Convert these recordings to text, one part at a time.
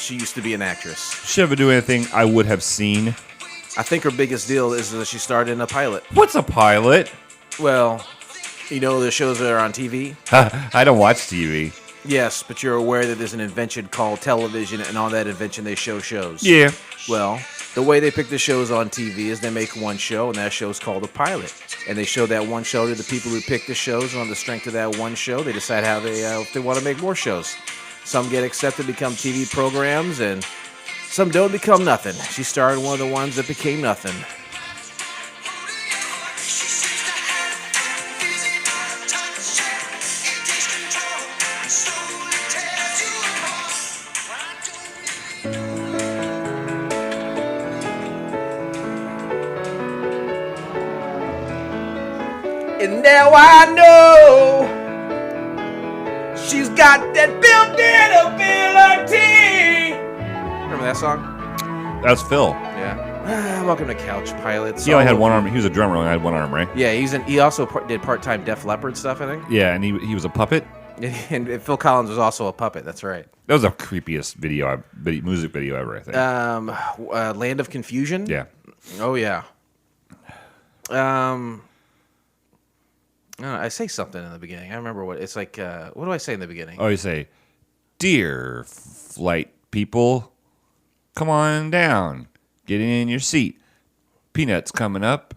she used to be an actress. She ever do anything I would have seen? I think her biggest deal is that she starred in a pilot. What's a pilot? Well, you know the shows that are on TV? I don't watch TV. Yes, but you're aware that there's an invention called television, and on that invention they show shows. Yeah. Well, the way they pick the shows on TV is they make one show, and that show's called a pilot. And they show that one show to the people who pick the shows, and on the strength of that one show, they decide how if they want to make more shows. Some get accepted, become TV programs, and some don't become nothing. She starred in one of the ones that became nothing. And now I know she's got that built-in ability. Remember that song? That's Phil. Yeah. Welcome to Couch Pilots. He only had one arm. He was a drummer. Only had one arm, right? Yeah, he also did part-time Def Leppard stuff, I think. Yeah, and he was a puppet. And Phil Collins was also a puppet. That's right. That was the creepiest music video ever, I think. Land of Confusion. Yeah. Oh yeah. I say something in the beginning. I remember what it's like. What do I say in the beginning? Oh, you say, "Dear flight people, come on down. Get in your seat. Peanuts coming up.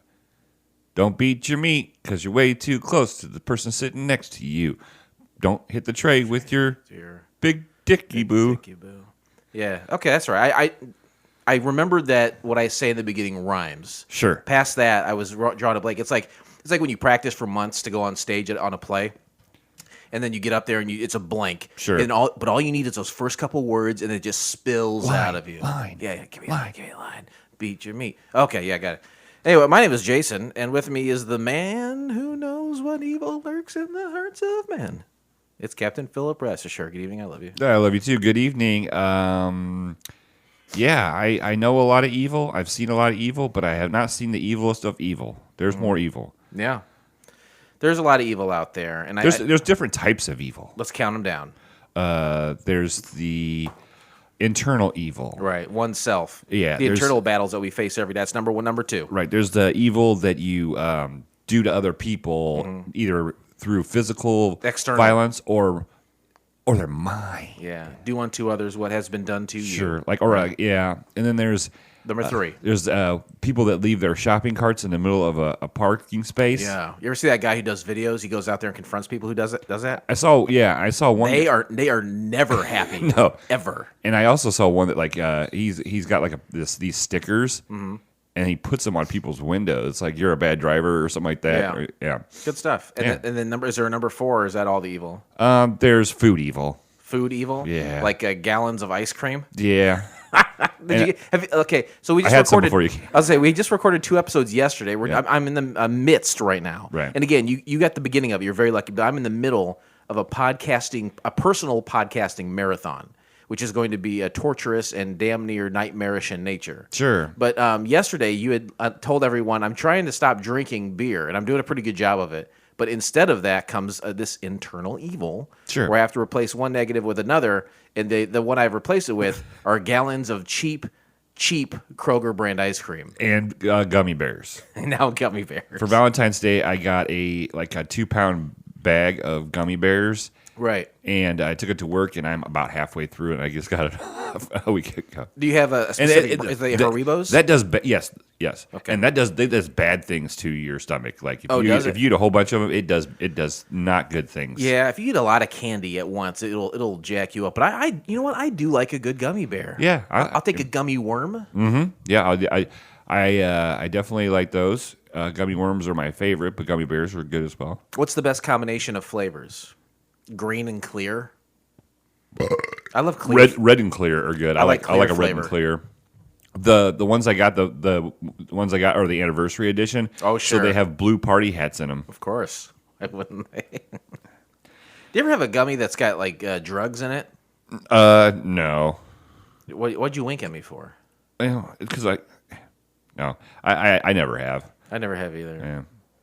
Don't beat your meat because you're way too close to the person sitting next to you. Don't hit the tray with your big dicky boo." Dicky boo. Yeah. Okay, that's right. I remembered that what I say in the beginning rhymes. Sure. Past that, I was drawing a blank. It's like when you practice for months to go on stage on a play, and then you get up there and it's a blank. Sure. But all you need is those first couple words, and it just spills out of you. Line. Yeah. Give me a line. Beat your meat. Okay. Yeah, got it. Anyway, my name is Jason, and with me is the man who knows what evil lurks in the hearts of men. It's Captain Philip Rastasher. Good evening. I love you. I love you too. Good evening. Yeah, I know a lot of evil. I've seen a lot of evil, but I have not seen the evilest of evil. There's more evil. Yeah. There's a lot of evil out there. And there's different types of evil. Let's count them down. There's the internal evil. Right, oneself. Yeah. The internal battles that we face every day. That's number one. Number two. Right, there's the evil that you do to other people, either through physical external violence or their mind. Yeah, do unto others what has been done to you. Sure, yeah. And then there's number three. There's people that leave their shopping carts in the middle of a parking space. Yeah, you ever see that guy who does videos? He goes out there and confronts people who does that. I saw one. They are never happy. No, ever. And I also saw one that he's got these stickers. And he puts them on people's windows. It's like you're a bad driver or something like that. Yeah. Good stuff. And then is there a number four, or is that all the evil? There's food evil. Food evil? Yeah. Like gallons of ice cream? Yeah. So we just recorded. I'll say we just recorded 2 episodes yesterday. I'm in the midst right now. Right. And again, you got the beginning of it. You're very lucky, but I'm in the middle of a personal podcasting marathon, which is going to be torturous and damn near nightmarish in nature. Sure. But yesterday you had told everyone, I'm trying to stop drinking beer, and I'm doing a pretty good job of it. But instead of that comes this internal evil, sure, where I have to replace one negative with another, and the one I've replaced it with are gallons of cheap Kroger brand ice cream. And gummy bears. And now gummy bears. For Valentine's Day, I got a 2-pound bag of gummy bears. Right. And I took it to work, and I'm about halfway through, and I just got it a week ago. Do you have a specific... is they Haribos? That does... Yes. Okay. And that does bad things to your stomach. Like if you eat a whole bunch of them, it does not good things. Yeah, if you eat a lot of candy at once, it'll jack you up. But I you know what? I do like a good gummy bear. Yeah. I'll take a gummy worm. Mm-hmm. Yeah, I definitely like those. Gummy worms are my favorite, but gummy bears are good as well. What's the best combination of flavors? Green and clear. I love clear. Red and clear are good. I like a red and clear. The ones I got the ones I got are the anniversary edition. Oh sure. So they have blue party hats in them. Of course. Wouldn't they? Do you ever have a gummy that's got drugs in it? No. What'd you wink at me for? Because I never have. I never have either. Yeah.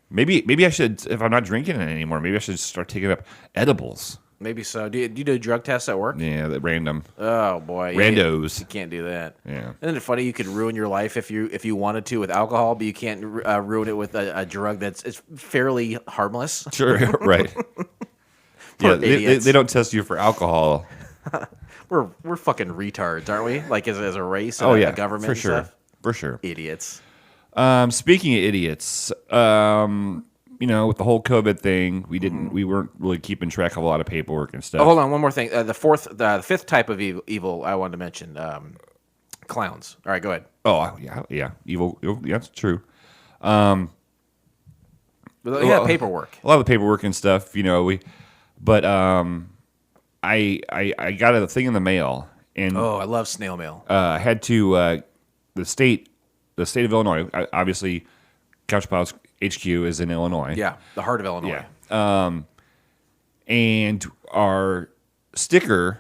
Maybe I should, if I'm not drinking it anymore, maybe I should start taking up edibles. Maybe so. Do you do drug tests at work? Yeah, the random. Oh boy, Randos. You can't do that. Yeah. Isn't it funny? You could ruin your life if you wanted to with alcohol, but you can't ruin it with a drug it's fairly harmless. Sure, right. Poor They idiots. don't test you for alcohol. We're fucking retards, aren't we? Like as a race, Oh yeah, a government, for and sure, stuff? for sure. Idiots. Speaking of idiots, with the whole COVID thing, we weren't really keeping track of a lot of paperwork and stuff. Oh, hold on, one more thing. The fifth type of evil I wanted to mention. Clowns. All right, go ahead. Oh yeah, evil. Yeah, that's true. Yeah, paperwork. A lot of the paperwork and stuff, I got a thing in the mail, and Oh, I love snail mail. I had to the state of Illinois. Obviously, Couch Pals HQ is in Illinois. Yeah, the heart of Illinois. Yeah. And our sticker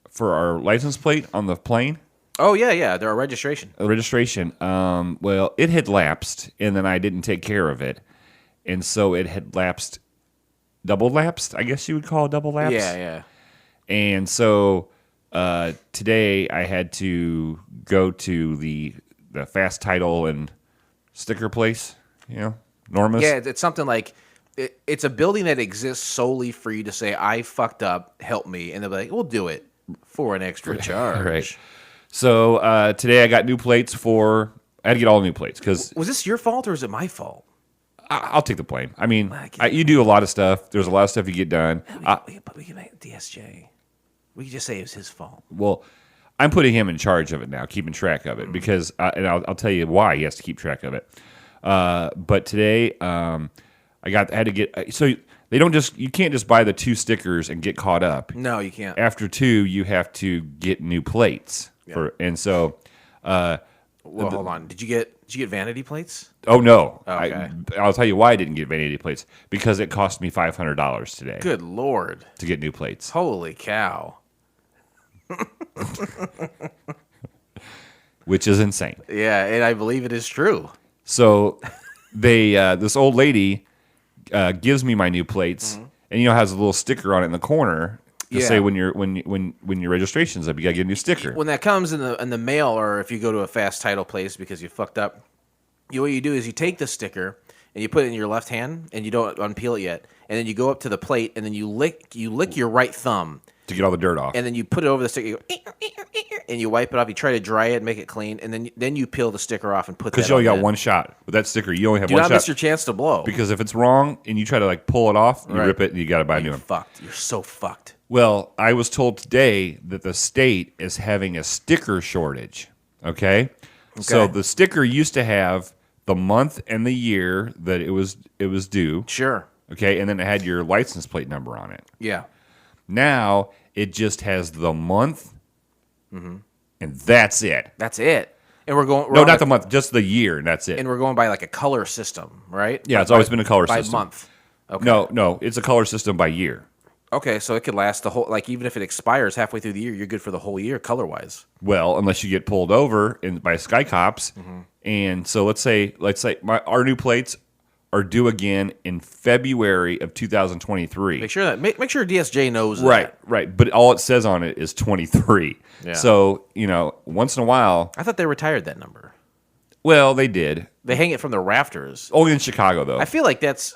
for our license plate on the plane, Oh yeah. They're a registration. the registration. Well, it had lapsed, and then I didn't take care of it, and so it had double lapsed. I guess you would call it double lapse. Yeah. And so today I had to go to the fast title and sticker place, Norma's. Yeah, it's something like it's a building that exists solely for you to say, I fucked up, help me. And they'll be like, we'll do it for an extra charge. Right. So today I got new plates I had to get all new plates because Was this your fault or is it my fault? I'll take the blame. I mean, you do a lot of stuff. There's a lot of stuff you get done. We can make DSJ. We can just say it was his fault. Well, I'm putting him in charge of it now, keeping track of it, because, and I'll tell you why he has to keep track of it. But today, I had to get, so you can't just buy the 2 stickers and get caught up. No, you can't. After 2, you have to get new plates. Yeah. And so, Well, hold on. Did you get vanity plates? oh no, Okay. I'll tell you why I didn't get vanity plates, because it cost me $500 today Good Lord. to get new plates. Holy cow. Which is insane. Yeah, and I believe it is true. So this old lady gives me my new plates, and has a little sticker on it in the corner to Yeah. say when your registration's up, you gotta get a new sticker. When that comes in the mail, or if you go to a fast title place because you fucked up, what you do is you take the sticker and you put it in your left hand and you don't unpeel it yet, and then you go up to the plate and then you lick your right thumb To get all the dirt off. and then you put it over the sticker. You go, and you wipe it off. You try to dry it and make it clean, and then you peel the sticker off and put that. Because you only on got it. one shot with that sticker. You only have Do one not shot. miss your chance to blow. Because if it's wrong and you try to pull it off, you Right. rip it and you got to buy a new You're one. fucked. You're so fucked. Well, I was told today that the state is having a sticker shortage. Okay? So the sticker used to have the month and the year that it was due. Sure. Okay, and then it had your license plate number on it. Yeah. Now it just has the month, and that's it. That's it. And we're going. No, on not the month, just the year, and that's it. And we're going by like a color system, right? Yeah, it's always been a color by system. month. Okay. No, it's a color system by year. Okay, so it could last the whole. Like even if it expires halfway through the year, you're good for the whole year color wise. Well, unless you get pulled over by Sky Cops, and so let's say our new plates are due again in February of 2023. Make sure DSJ knows Right, that. right. But all it says on it is 23. Yeah. So, once in a while, I thought they retired that number. well, they did. They hang it from the rafters. Only in Chicago, though. I feel like that's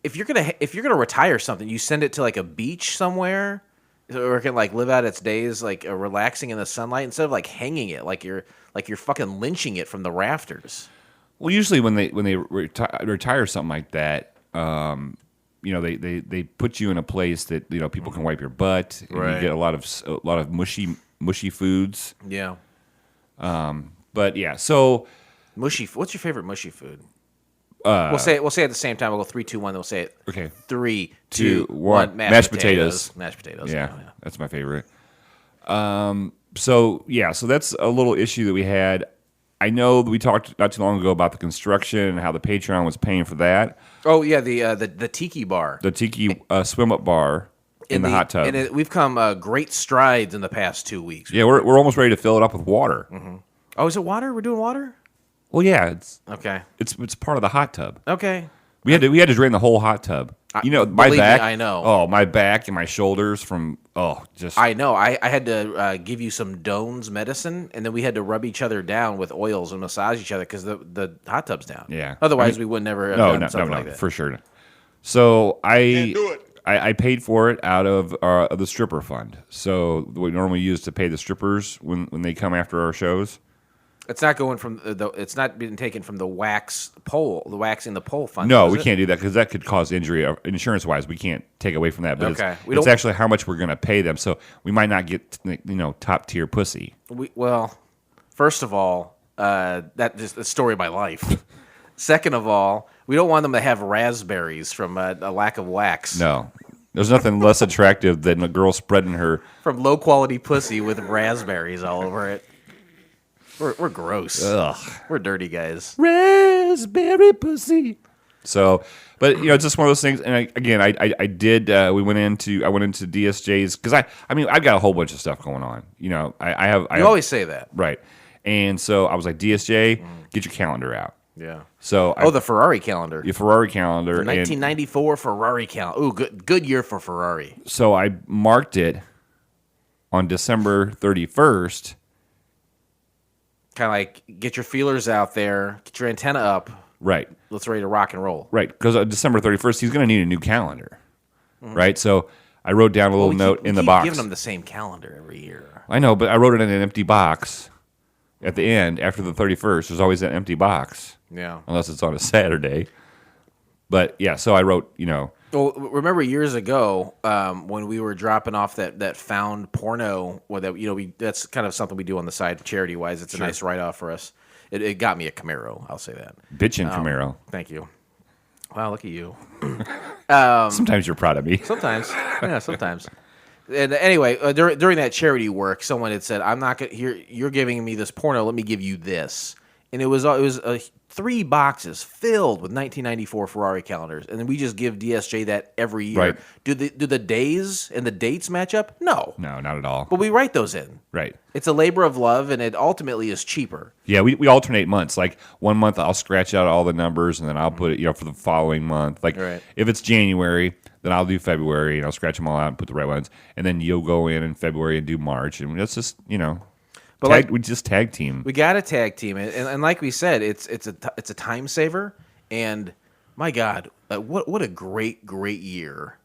if you're gonna retire something, you send it to like a beach somewhere, or it can live out its days relaxing in the sunlight instead of hanging it like you're fucking lynching it from the rafters. Well, usually when they retire something like that, they put you in a place that people can wipe your butt. And Right. You get a lot of mushy foods. Yeah, But yeah, so mushy. What's your favorite mushy food? We'll say it at the same time. We'll go 3, 2, 1. Then we'll say it. okay, 3, 2, 1. 1. Mashed potatoes. Mashed potatoes. yeah, Oh, yeah. that's my favorite. So that's a little issue that we had. I know that we talked not too long ago about the construction and how the Patreon was paying for that. Oh yeah, the tiki bar. The tiki swim up bar in the hot tub. And we've come great strides in the past 2 weeks. Yeah, we're almost ready to fill it up with water. Oh, is it water? We're doing water? Well, yeah, Okay. it's part of the hot tub. Okay. We had to drain the whole hot tub. You know, my Believe me, back. I know. Oh, my back and my shoulders from just. I know. I had to give you some Doan's medicine, and then we had to rub each other down with oils and massage each other because the hot tub's down. Yeah. Otherwise, we would never have done something like that. For sure. So Can't do it. I paid for it out of the stripper fund. So what we normally use to pay the strippers when they come after our shows. It's not going from it's not being taken from the wax in the pole fund. No, is we it? can't do that because that could cause injury. Insurance wise, we can't take away from that. But Okay. it's actually how much we're going to pay them. So we might not get top tier pussy. Well, first of all, that just the story of my life. Second of all, we don't want them to have raspberries from a lack of wax. No, there's nothing less attractive than a girl spreading her. From low quality pussy with raspberries all over it. We're gross. Ugh. We're dirty guys. Raspberry pussy. So, but it's just one of those things. And I did. I went into DSJ's because I've got a whole bunch of stuff going on. I have. You always say that, right? And so I was like, DSJ, get your calendar out. Yeah. So the Ferrari calendar. Your Ferrari calendar. The 1994 Ferrari calendar. Ooh, good year for Ferrari. So I marked it on December 31st. Kind of like get your feelers out there, get your antenna up. Right. Let's ready to rock and roll. Right, because on December 31st, he's going to need a new calendar. Right, so I wrote down a little note in the box. Giving them the same calendar every year. I know, but I wrote it in an empty box at the end after the 31st. There's always an empty box. Yeah. Unless it's on a Saturday. But yeah, so I wrote, Well, remember years ago when we were dropping off that found porno, or that that's kind of something we do on the side, charity wise. It's a nice write off for us. It got me a Camaro. I'll say that. Bitchin' Camaro. Thank you. Wow, look at you. Sometimes you're proud of me. Sometimes, yeah, sometimes. And anyway, during that charity work, someone had said, "I'm not gonna. You're giving me this porno. Let me give you this." And it was 3 boxes filled with 1994 Ferrari calendars, and then we just give DSJ that every year. Right. Do the days and the dates match up? No, No, not at all. but we write those in. Right. It's a labor of love, and it ultimately is cheaper. Yeah, we alternate months. Like 1 month I'll scratch out all the numbers, and then I'll put it, for the following month. Like if it's January, then I'll do February, and I'll scratch them all out and put the right ones. And then you'll go in February and do March, and that's just But we just tag team. We got to tag team it, and like we said, it's a time saver. And my God, what a great year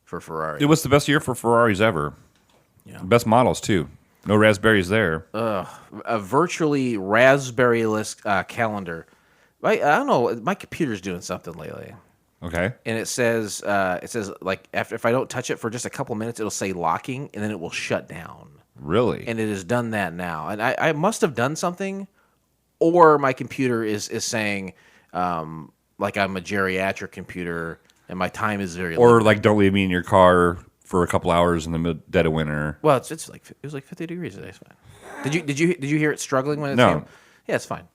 for Ferrari. It was the best year for Ferraris ever. Yeah. Best models too. No raspberries there. A virtually raspberry-less calendar. I don't know. My computer's doing something lately, Okay. and it says like if I don't touch it for just a couple minutes, it'll say locking, and then it will shut down. Really? And it has done that now. And I must have done something, or my computer is saying, like I'm a geriatric computer and my time is very Or limited. like, don't leave me in your car for a couple hours in the dead of winter. Well, it was like 50 degrees today. It's fine. Did you hear it struggling when it No. came? Yeah, it's fine.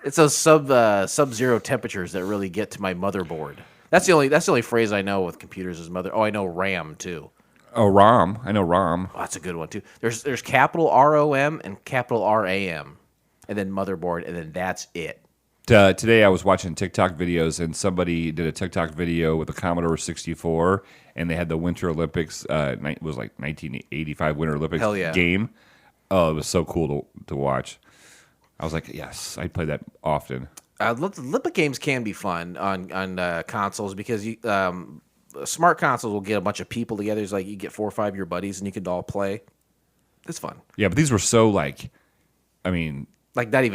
It's those sub-zero temperatures that really get to my motherboard. That's the only phrase I know with computers is mother. Oh, I know RAM too. Oh, ROM. I know ROM. Oh, that's a good one too. There's capital ROM and capital RAM, and then motherboard, and then that's it. Today I was watching TikTok videos, and somebody did a TikTok video with the Commodore 64, and they had the Winter Olympics. It was like 1985 Winter Olympics Hell yeah. game. Oh, it was so cool to watch. I was like, yes, I'd play that often. Olympic games can be fun on consoles because smart consoles will get a bunch of people together. It's like you get 4 or 5 of your buddies and you can all play. It's fun. Yeah, but these were so like not even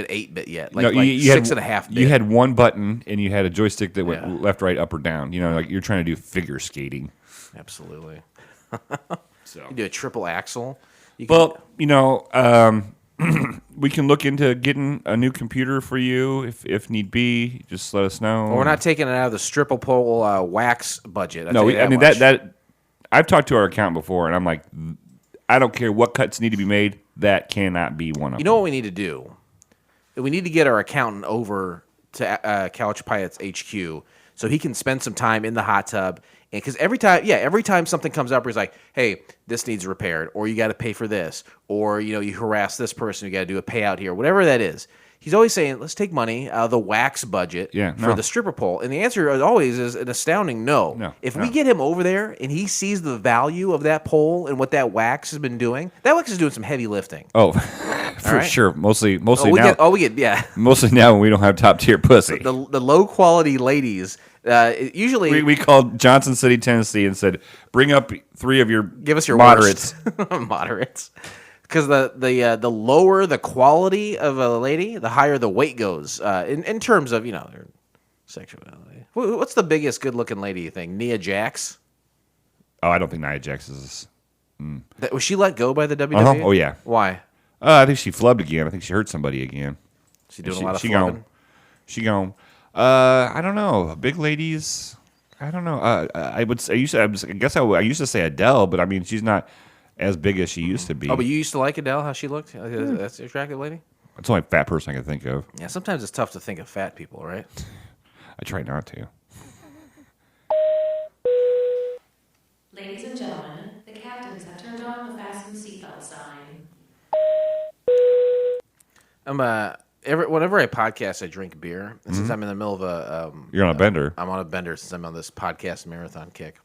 8-bit yet. Like, no, like you had 6.5 bit. You had one button and you had a joystick that went Yeah. left, right, up, or down. Like you're trying to do figure skating. Absolutely. So You do a triple axle. You can, we can look into getting a new computer for you if need be. Just let us know. well, we're not taking it out of the stripple pole wax budget. No, much. that I've talked to our accountant before, and I'm like, I don't care what cuts need to be made. That cannot be one of them. You know what we need to do? We need to get our accountant over to Couch Pirates HQ so he can spend some time in the hot tub. And because every time something comes up, where he's like, "Hey, this needs repaired," or "You got to pay for this," or you harass this person, you got to do a payout here, whatever that is. he's always saying, let's take money out of the wax budget for the stripper pole. And the answer as always is an astounding no. If we get him over there and he sees the value of that pole and what that wax has been doing, that wax is doing some heavy lifting. Oh, for sure. Mostly now. Mostly now when we don't have top tier pussy. The low quality ladies. Usually we called Johnson City, Tennessee, and said, "Bring up 3 of your moderates." Moderates, because the lower the quality of a lady, the higher the weight goes in terms of their sexuality. What's the biggest good looking lady you think? Nia Jax? Oh, I don't think Nia Jax is. Was she let go by the WWE? Uh-huh. Oh yeah. Why? I think she flubbed again. I think she hurt somebody again. She doing a lot of flubbing. She gone. I don't know. Big ladies. I don't know. I used to say Adele, but I mean she's not as big as she used to be. Oh, but you used to like Adele? How she looked? That's an attractive lady. That's the only fat person I can think of. Yeah, sometimes it's tough to think of fat people, right? I try not to. Ladies and gentlemen, the captains have turned on the fasten seatbelt sign. Whenever I podcast, I drink beer. And since I'm in the middle of a... You're on a bender. I'm on a bender since I'm on this podcast marathon kick.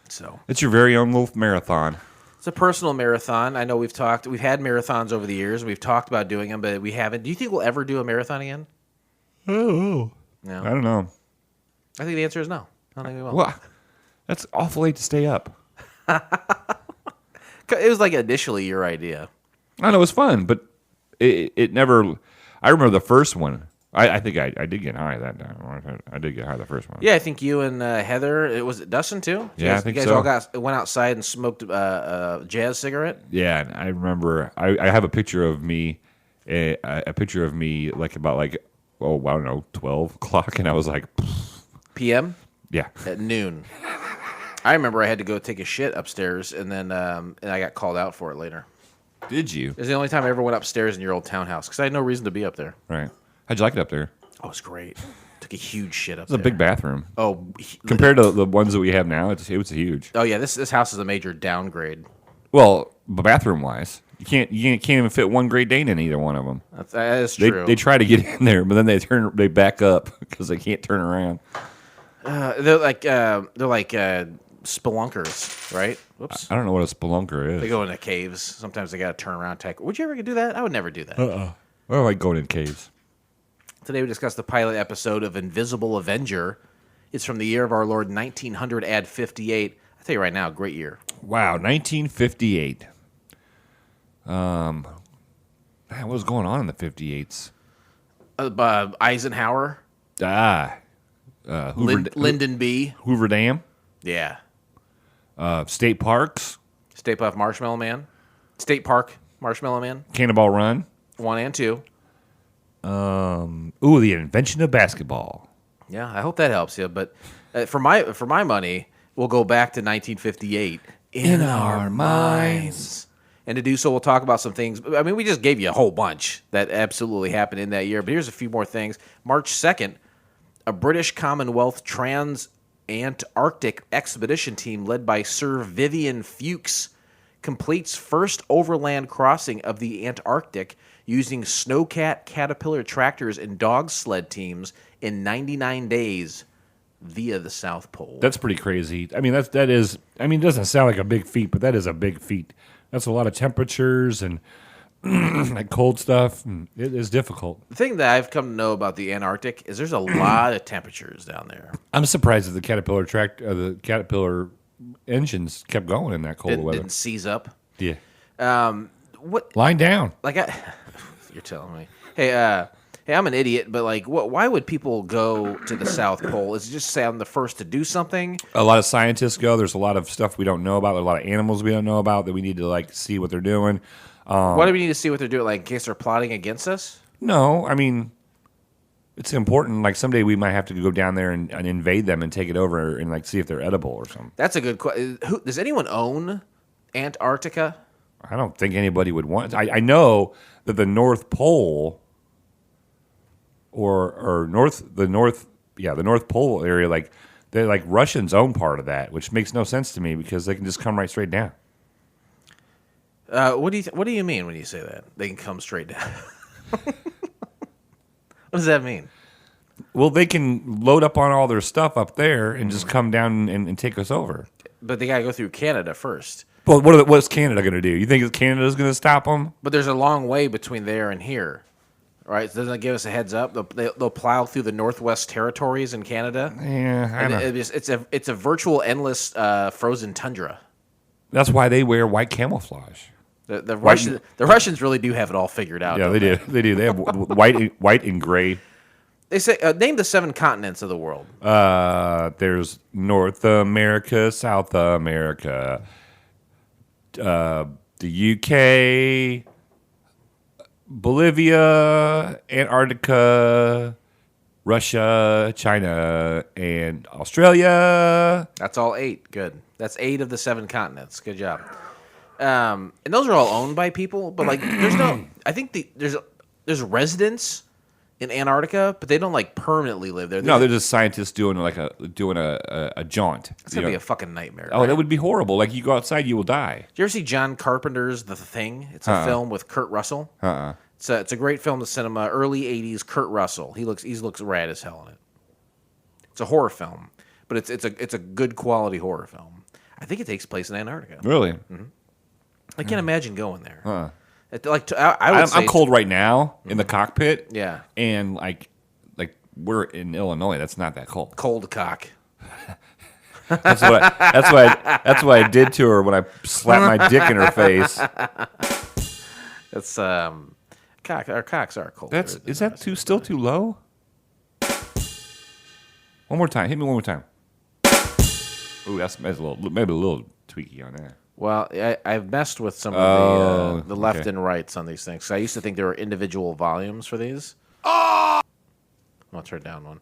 So it's your very own little marathon. It's a personal marathon. I know we've had marathons over the years. We've talked about doing them, but we haven't. Do you think we'll ever do a marathon again? Oh. No. I don't know. I think the answer is no. I don't think we will. Well, that's awful late to stay up. It was like initially your idea. I know it was fun, but it never... I remember the first one. I think I did get high that time. I did get high the first one. Yeah, I think you and Heather. Was it Dustin too? I think you guys so. all went outside and smoked a jazz cigarette. Yeah, and I remember. I have a picture of me, a picture of me like about I don't know, 12 o'clock, and I was like, PM. Yeah, at noon. I remember I had to go take a shit upstairs, and then and I got called out for it later. Did you? It was the only time I ever went upstairs in your old townhouse because I had no reason to be up there. Right. How'd you like it up there? Oh, it was great. Took a huge shit up there. It's a big bathroom. Oh, compared to the ones that we have now, it was huge. Oh yeah, this house is a major downgrade. Well, bathroom wise, you can't even fit one Great Dane in either one of them. That is true. They try to get in there, but then they back up because they can't turn around. They're like spelunkers, right? Whoops. I don't know what a spelunker is. They go into caves. Sometimes they got to turn around. Would you ever do that? I would never do that. I don't like going in caves. Today we discussed the pilot episode of Invisible Avenger. It's from the year of our Lord 1900 add 58. I tell you right now, great year. Wow, 1958. Man, what was going on in the 58s? Eisenhower. Lyndon B. Hoover Dam. Yeah. State parks. State Park Marshmallow Man. State Park Marshmallow Man. Cannonball Run. 1 and 2. The invention of basketball. Yeah, I hope that helps you. But for my money, we'll go back to 1958 in our minds. And to do so, we'll talk about some things. I mean, we just gave you a whole bunch that absolutely happened in that year. But here's a few more things. March 2nd, a British Commonwealth Trans-Antarctic expedition team led by Sir Vivian Fuchs completes first overland crossing of the Antarctic using snowcat caterpillar tractors and dog sled teams in 99 days via the South Pole. That's pretty crazy. I mean, it doesn't sound like a big feat, but that is a big feat. That's a lot of temperatures and like cold stuff. And it is difficult. The thing that I've come to know about the Antarctic is there's a lot of temperatures down there. I'm surprised that the caterpillar engines kept going in that cold weather. Didn't seize up. Yeah. What? Lying down. You're telling me. Hey, I'm an idiot, but why would people go to the South Pole? Is it just say I'm the first to do something? A lot of scientists go. There's a lot of stuff we don't know about. There's a lot of animals we don't know about that we need to see what they're doing. Why do we need to see what they're doing? In case they're plotting against us? No, I mean, it's important. Someday we might have to go down there and invade them and take it over and see if they're edible or something. That's a good question. Does anyone own Antarctica? I don't think anybody would want. I know that the North Pole the North Pole area, they're Russians own part of that, which makes no sense to me because they can just come right straight down. What do you mean when you say that? They can come straight down. What does that mean? Well, they can load up on all their stuff up there and just come down and take us over. But they got to go through Canada first. Well, what's Canada going to do? You think Canada's going to stop them? But there's a long way between there and here, right? So doesn't that give us a heads up? They'll plow through the Northwest Territories in Canada. Yeah, I know. It's a virtual endless frozen tundra. That's why they wear white camouflage. The Russians really do have it all figured out. Yeah, they do. They do. They have white and gray. They say name the 7 continents of the world. There's North America, South America, the UK, Bolivia, Antarctica, Russia, China, and Australia. That's all 8. Good. That's 8 of the 7 continents. Good job. And those are all owned by people, but like, there's no. I think there's residents in Antarctica, but they don't like permanently live there. No, they're just scientists doing a jaunt. It's gonna be a fucking nightmare. Oh, right? that would be horrible. Like you go outside, you will die. Did you ever see John Carpenter's The Thing? It's a film with Kurt Russell. It's a great film to cinema. Early '80s, Kurt Russell. He looks rad as hell in it. It's a horror film, but it's a good quality horror film. I think it takes place in Antarctica. Really? Mm-hmm. I can't imagine going there. Huh. I'm cold right now in the cockpit. Yeah. And like we're in Illinois. That's not that cold. Cold cock. That's what I did to her when I slapped my dick in her face. That's our cocks are cold. Is that still too low? One more time. Hit me one more time. Ooh, that's maybe a little tweaky on that. Well, I've messed with some of the left okay. and rights on these things. So I used to think there were individual volumes for these. Oh! I'll turn down one.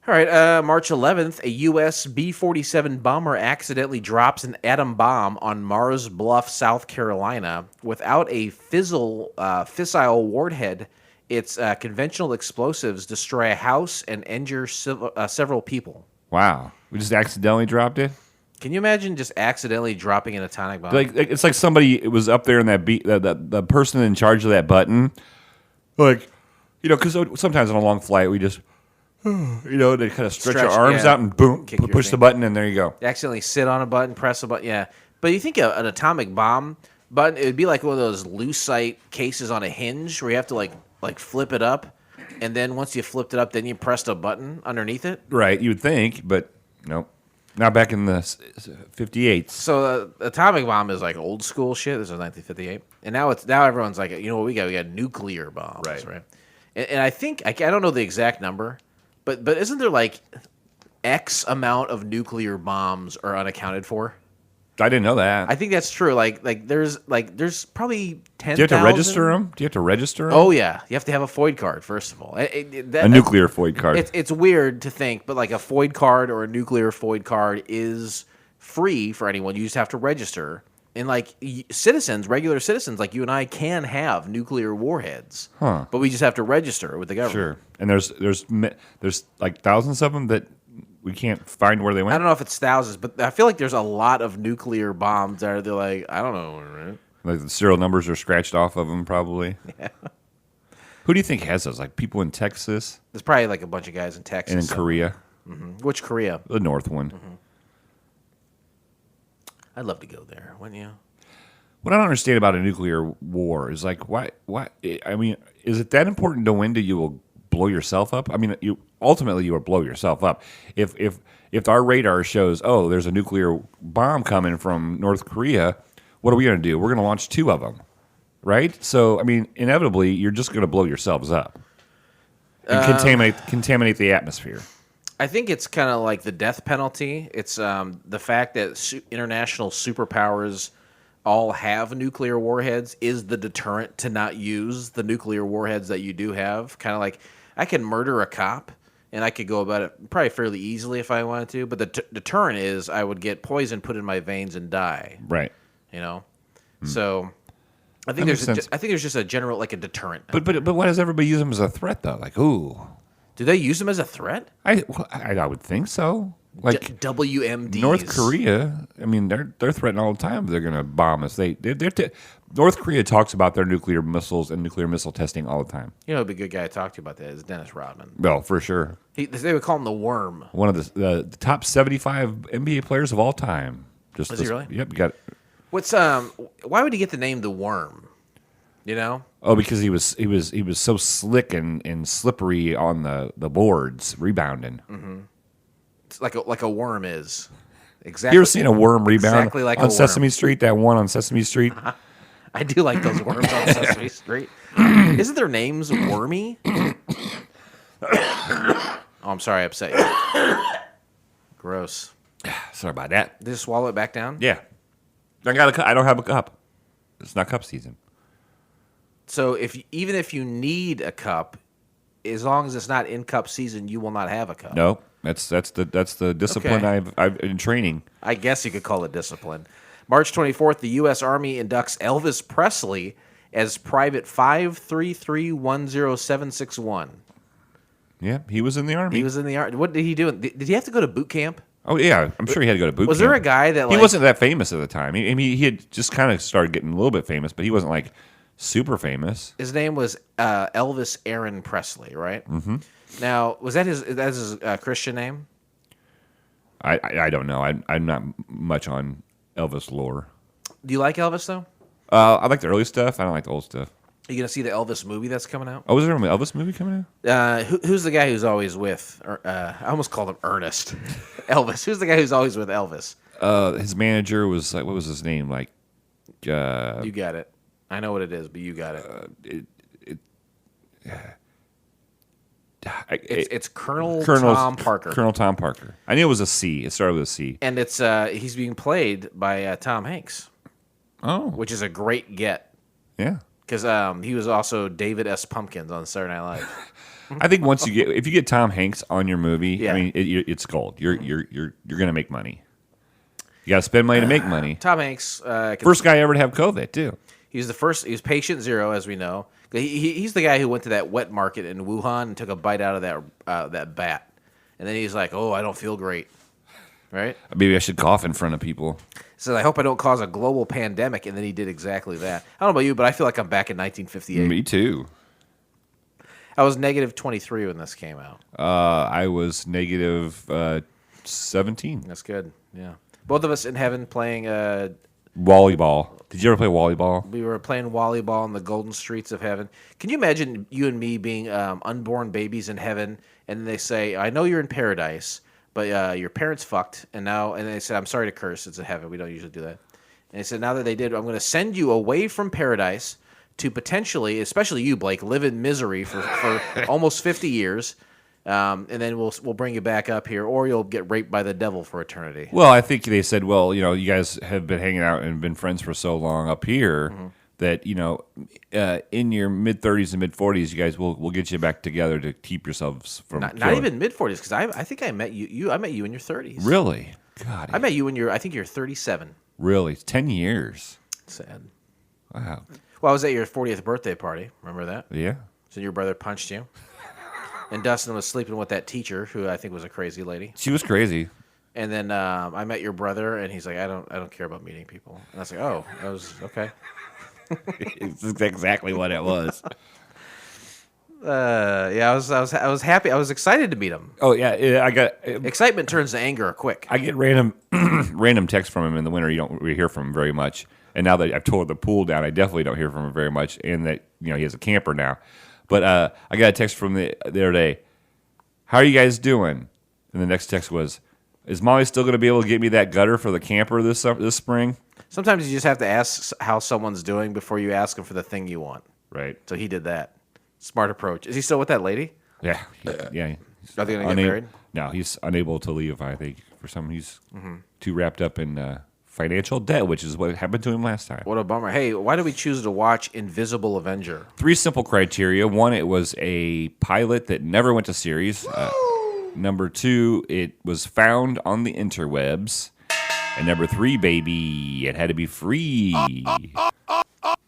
All right, March 11th, a U.S. B-47 bomber accidentally drops an atom bomb on Mars Bluff, South Carolina. Without a fissile warhead, its conventional explosives destroy a house and injure several people. Wow. We just accidentally dropped it? Can you imagine just accidentally dropping an atomic bomb? Like it's like somebody was up there in that the person in charge of that button, like, because sometimes on a long flight we just, they kind of stretch our arms out and boom, push the button and there you go. You accidentally sit on a button, press a button, yeah. But you think an atomic bomb button, it would be like one of those lucite cases on a hinge where you have to like flip it up, and then once you flipped it up, then you pressed a button underneath it. Right, you would think, but nope. Not back in the 58s. So atomic bomb is like old school shit. This is 1958, and now everyone's like, you know what we got? We got nuclear bombs, right? And I think I don't know the exact number, but isn't there like X amount of nuclear bombs are unaccounted for? I didn't know that. I think that's true. Like there's probably 10,000. Do you have to register them? Do you have to register them? Oh yeah, you have to have a FOID card first of all. A nuclear FOID card. It's weird to think, but like a FOID card or a nuclear FOID card is free for anyone. You just have to register. And like regular citizens like you and I can have nuclear warheads, but we just have to register with the government. Sure. And there's like thousands of them that we can't find where they went. I don't know if it's thousands, but I feel like there's a lot of nuclear bombs that they're like, I don't know. Right? Like the serial numbers are scratched off of them, probably. Yeah. Who do you think has those? Like people in Texas? There's probably like a bunch of guys in Texas. And in Korea? Mm-hmm. Which Korea? The North one. Mm-hmm. I'd love to go there, wouldn't you? What I don't understand about a nuclear war is like, why? I mean, is it that important to win that you will blow yourself up? I mean, you ultimately will blow yourself up. If our radar shows, oh, there's a nuclear bomb coming from North Korea, what are we going to do? We're going to launch 2 of them, right? So, I mean, inevitably, you're just going to blow yourselves up and contaminate the atmosphere. I think it's kind of like the death penalty. It's the fact that international superpowers all have nuclear warheads is the deterrent to not use the nuclear warheads that you do have. Kind of like I can murder a cop and I could go about it probably fairly easily if I wanted to, but the deterrent is I would get poison put in my veins and die. Right. So I think there's just a general like a deterrent. But why does everybody use them as a threat though? Like, ooh. Do they use them as a threat? I would think so. Like WMDs. North Korea, I mean, they're threatening all the time. They're going to bomb us. North Korea talks about their nuclear missiles and nuclear missile testing all the time. You know, a good guy to talk to about that is Dennis Rodman. Well, for sure. They would call him the Worm. One of the top 75 NBA players of all time. Is he really? Yep. You got. What's Why would he get the name the Worm? You know? Oh, because he was so slick and slippery on the boards, rebounding. Mm-hmm. It's like a worm is. Exactly. You ever seen a worm rebound exactly like on a Sesame worm. Street? That one on Sesame Street. I do like those worms on Sesame Street. Isn't their names Wormy? Oh, I'm sorry, I upset you. Gross. Sorry about that. Did you swallow it back down? Yeah, I got a cup. I don't have a cup. It's not cup season. So even if you need a cup, as long as it's not in cup season, you will not have a cup. No, that's the discipline Okay. I've in training. I guess you could call it discipline. March 24th, the U.S. Army inducts Elvis Presley as Private 533-10761. Yeah, he was in the army. He was in the Army. What did he do? Did he have to go to boot camp? Oh yeah, I'm sure he had to go to boot camp. Was there a guy that he wasn't that famous at the time? He had just kind of started getting a little bit famous, but he wasn't like super famous. His name was Elvis Aaron Presley, right? Mm-hmm. Now, was that his Christian name? I don't know. I'm not much on Elvis lore. Do you like Elvis though? I like the early stuff. I don't like the old stuff. Are you gonna see the Elvis movie that's coming out? Oh, is there an Elvis movie coming out? Who's the guy who's always with? I almost called him Ernest. Elvis. Who's the guy who's always with Elvis? His manager was like, what was his name? Like, You got it. I know what it is, but you got it. It's Colonel Tom Parker. Colonel Tom Parker. I knew it was a C. It started with a C. And it's he's being played by Tom Hanks, Oh, which is a great get yeah. because he was also David S. Pumpkins on Saturday Night Live. I think if you get Tom Hanks on your movie, Yeah. I mean, it's gold. You're gonna make money. You got to spend money to make money. Tom Hanks, First guy ever to have COVID too. he was the first. He was patient zero, as we know. He's the guy who went to that wet market in Wuhan and took a bite out of that bat, and then he's like, "Oh, I don't feel great." Right? Maybe I should cough in front of people. So I hope I don't cause a global pandemic, and then he did exactly that. I don't know about you, but I feel like I'm back in 1958. Me too. I was negative 23 when this came out. I was negative 17. That's good. Yeah, both of us in heaven playing. Volleyball. Did you ever play volleyball? We were playing volleyball in the golden streets of heaven. Can you imagine you and me being unborn babies in heaven, and they say, "I know you're in paradise, but your parents fucked," and they said, "I'm sorry to curse. It's in heaven. We don't usually do that." And they said, "Now that they did, I'm going to send you away from paradise to potentially, especially you, Blake, live in misery for almost 50 years." And then we'll bring you back up here, or you'll get raped by the devil for eternity. Well, I think they said, well, you guys have been hanging out and been friends for so long up here that, in your mid-30s and mid-40s, you guys will get you back together to keep yourselves from Not killing. even mid-40s, because I think I met you. I met you in your 30s. Really? God. I met you when I think you're 37. Really? It's 10 years. Sad. Wow. Well, I was at your 40th birthday party. Remember that? Yeah. So your brother punched you. And Dustin was sleeping with that teacher, who I think was a crazy lady. She was crazy. And then I met your brother, and he's like, I don't care about meeting people. And I was like, oh, that was okay. It's exactly what it was. Yeah, I was happy. I was excited to meet him. Oh, yeah. Excitement turns to anger quick. I get random texts from him in the winter. You don't really hear from him very much. And now that I've tore the pool down, I definitely don't hear from him very much. And that he has a camper now. But I got a text from the other day. How are you guys doing? And the next text was, is Molly still going to be able to get me that gutter for the camper this spring? Sometimes you just have to ask how someone's doing before you ask them for the thing you want. Right. So he did that. Smart approach. Is he still with that lady? Yeah. Yeah. Are they going to get married? No, he's unable to leave, I think. For some, he's too wrapped up in financial debt, which is what happened to him last time. What a bummer. Hey, why did we choose to watch Invisible Avenger? 3 simple criteria. 1, it was a pilot that never went to series. Number 2, it was found on the interwebs. And number 3, baby, it had to be free.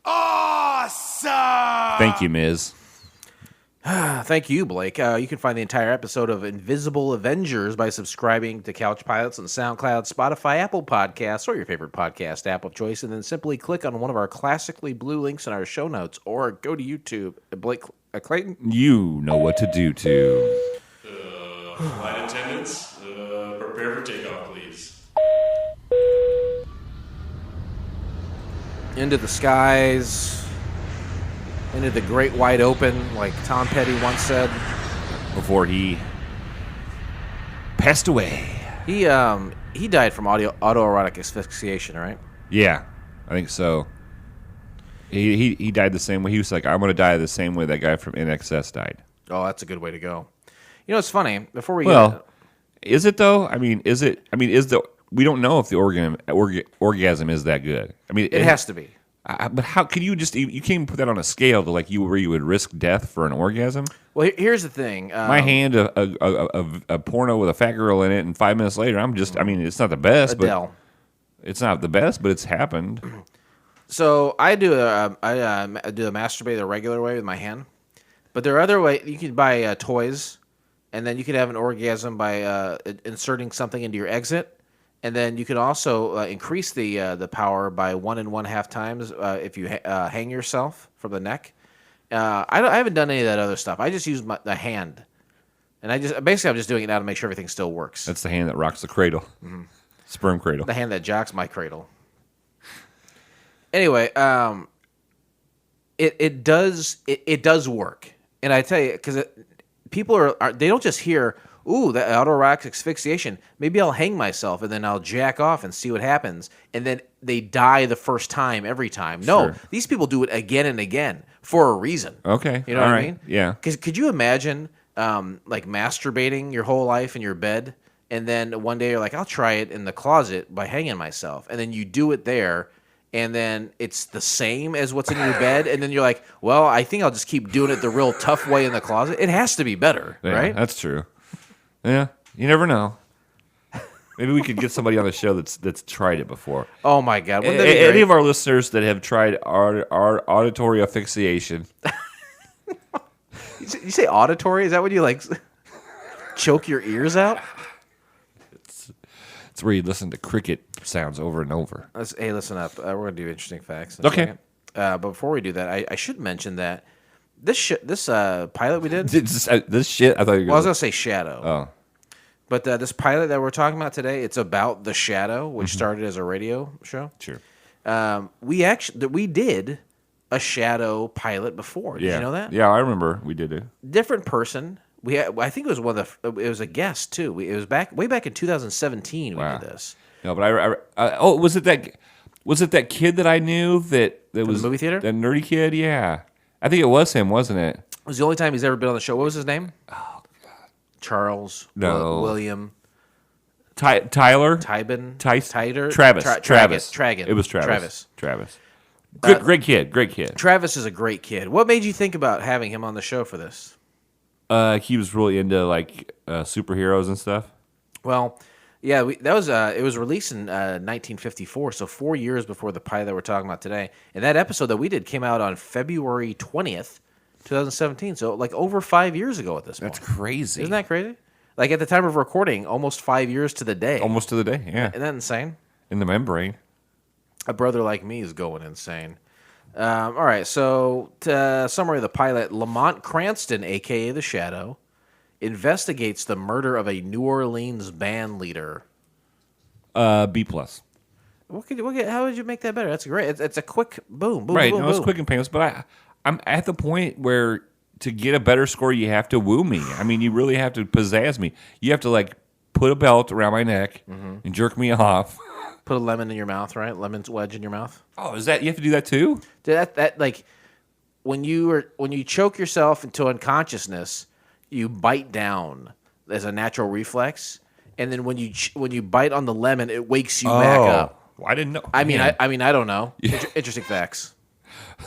Awesome! Thank you, Ms. Thank you, Blake. You can find the entire episode of Invisible Avengers by subscribing to Couch Pilots on SoundCloud, Spotify, Apple Podcasts, or your favorite podcast app of choice, and then simply click on one of our classically blue links in our show notes, or go to YouTube. Blake Clayton? You know what to do to. Flight attendants, prepare for takeoff, please. Into the skies, into the great wide open, like Tom Petty once said. Before he passed away. He died from autoerotic asphyxiation, right? Yeah, I think so. He died the same way. He was like, I'm going to die the same way that guy from NXS died. Oh, that's a good way to go. You know, it's funny. Before we is it though? We don't know if the orgasm is that good. I mean, it has to be. But how can you just? You can't even put that on a scale to like where you would risk death for an orgasm. Well, here's the thing. My hand a porno with a fat girl in it, and 5 minutes later, I'm just. I mean, it's not the best, Adele. But it's not the best, but it's happened. So I do a masturbate the regular way with my hand, but there are other ways. You can buy toys, and then you can have an orgasm by inserting something into your exit. And then you can also increase the power by 1 1/2 times if you hang yourself from the neck. I haven't done any of that other stuff. I just use the hand, and I'm just doing it now to make sure everything still works. That's the hand that rocks the cradle, sperm cradle. The hand that jocks my cradle. Anyway, it does work, and I tell you, because people they don't just hear, ooh, that autoerotic asphyxiation. Maybe I'll hang myself and then I'll jack off and see what happens. And then they die the first time every time. No, These people do it again and again for a reason. Okay. You know what I mean? Yeah. Because could you imagine like masturbating your whole life in your bed, and then one day you're like, I'll try it in the closet by hanging myself. And then you do it there, and then it's the same as what's in your bed. And then you're like, well, I think I'll just keep doing it the real tough way in the closet. It has to be better, Yeah, right? That's true. Yeah, you never know. Maybe we could get somebody on the show that's tried it before. Oh my God! Wouldn't that be great? Any of our listeners that have tried our auditory asphyxiation? You say auditory? Is that when you like choke your ears out? It's where you listen to cricket sounds over and over. Hey, listen up. We're gonna do interesting facts. Okay. But before we do that, I should mention that this pilot we did. This shit. I thought you were. Well, I was gonna say Shadow. Oh. But this pilot that we're talking about today, it's about the Shadow, which started as a radio show. Sure. We did a Shadow pilot before. Did you know that? Yeah, I remember we did it. Different person. I think it was it was a guest too. It was way back in 2017. We did this. No, but was it that kid that I knew that was the movie theater? That nerdy kid? Yeah, I think it was him, wasn't it? It was the only time he's ever been on the show. What was his name? Oh God, Charles. No. William. Tyler. Tybin. Tider. Travis. It was Travis. Travis. Great kid. Travis is a great kid. What made you think about having him on the show for this? He was really into like superheroes and stuff. Well, yeah, that was it was released in 1954, so 4 years before the pilot that we're talking about today. And that episode that we did came out on February 20th, 2017. So like over 5 years ago at this point. That's crazy. Isn't that crazy? Like at the time of recording, almost 5 years to the day. Almost to the day, yeah. Isn't that insane? In the membrane. A brother like me is going insane. All right, so summary of the pilot: Lamont Cranston, a.k.a. The Shadow, investigates the murder of a New Orleans band leader. B+. How would you make that better? That's great. It's a quick boom, right, boom, no, it's boom. quick and painless, but I'm at the point where to get a better score, you have to woo me. I mean, you really have to pizzazz me. You have to, like, put a belt around my neck and jerk me off. Put a lemon in your mouth, right? Lemon's wedge in your mouth. Oh, is that you have to do that too? That like when you choke yourself into unconsciousness, you bite down as a natural reflex, and then when you bite on the lemon, it wakes you back up. Well, I didn't know. I mean, I don't know. Interesting facts.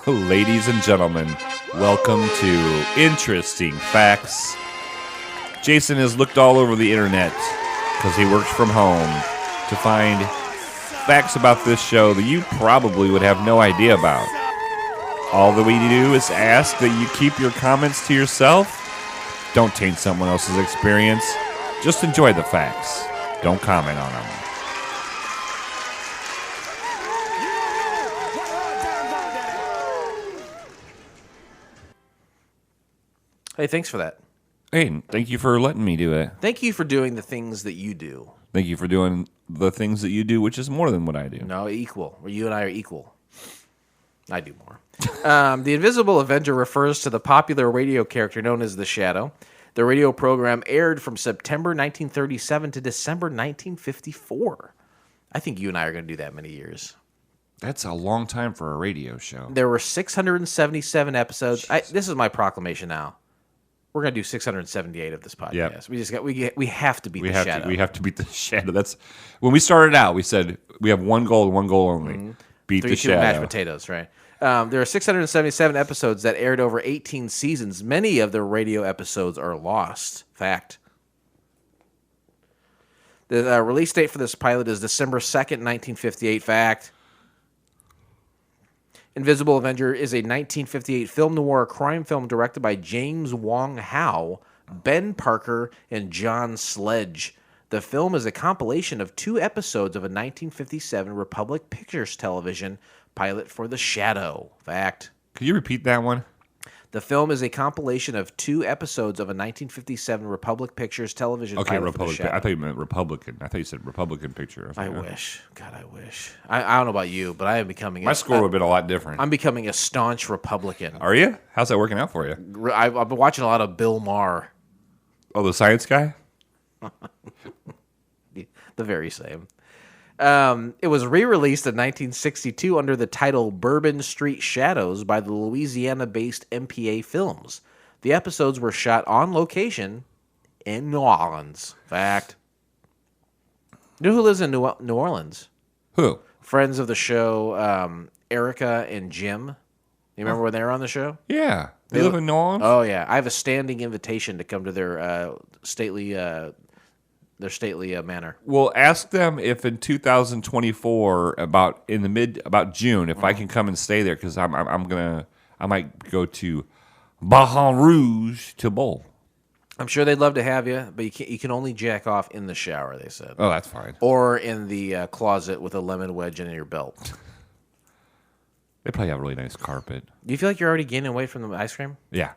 Ladies and gentlemen, welcome to Interesting Facts. Jason has looked all over the internet because he works from home to find facts about this show that you probably would have no idea about. All that we do is ask that you keep your comments to yourself. Don't taint someone else's experience. Just enjoy the facts. Don't comment on them. Hey, thanks for that. Hey, thank you for letting me do it. Thank you for doing the things that you do. Thank you for doing the things that you do, which is more than what I do. No, equal. You and I are equal. I do more. The Invisible Avenger refers to the popular radio character known as the Shadow. The radio program aired from September 1937 to December 1954. I think you and I are going to do that many years. That's a long time for a radio show. There were 677 episodes. This is my proclamation now. We're going to do 678 of this podcast. Yep. We have to beat the Shadow. We have to beat the Shadow. That's when we started out. We said we have one goal and one goal only: beat the Shadow. Mashed potatoes, right? There are 677 episodes that aired over 18 seasons. Many of the radio episodes are lost. Fact. The release date for this pilot is December 2nd, 1958. Fact. Invisible Avenger is a 1958 film noir crime film directed by James Wong Howe, Ben Parker, and John Sledge. The film is a compilation of 2 episodes of a 1957 Republic Pictures television pilot for The Shadow. Fact. Could you repeat that one? The film is a compilation of 2 episodes of a 1957 Republic Pictures television pilot for The Shadow. I thought you meant Republican. I thought you said Republican Picture. I wish. God, I wish. I don't know about you, but I am becoming... My score would have been a lot different. I'm becoming a staunch Republican. Are you? How's that working out for you? I've been watching a lot of Bill Maher. Oh, the science guy? The very same. It was re-released in 1962 under the title Bourbon Street Shadows by the Louisiana-based MPA Films. The episodes were shot on location in New Orleans. Fact. You know who lives in New Orleans? Who? Friends of the show, Erica and Jim. You remember when they were on the show? Yeah. They live in New Orleans? Oh, yeah. I have a standing invitation to come to their stately manor. Well, ask them if in 2024, about June, if I can come and stay there, because I might go to Baton Rouge to bowl. I'm sure they'd love to have you, but you can only jack off in the shower, they said. Oh, that's fine. Or in the closet with a lemon wedge in your belt. They probably have a really nice carpet. Do you feel like you're already gaining weight from the ice cream? Yeah.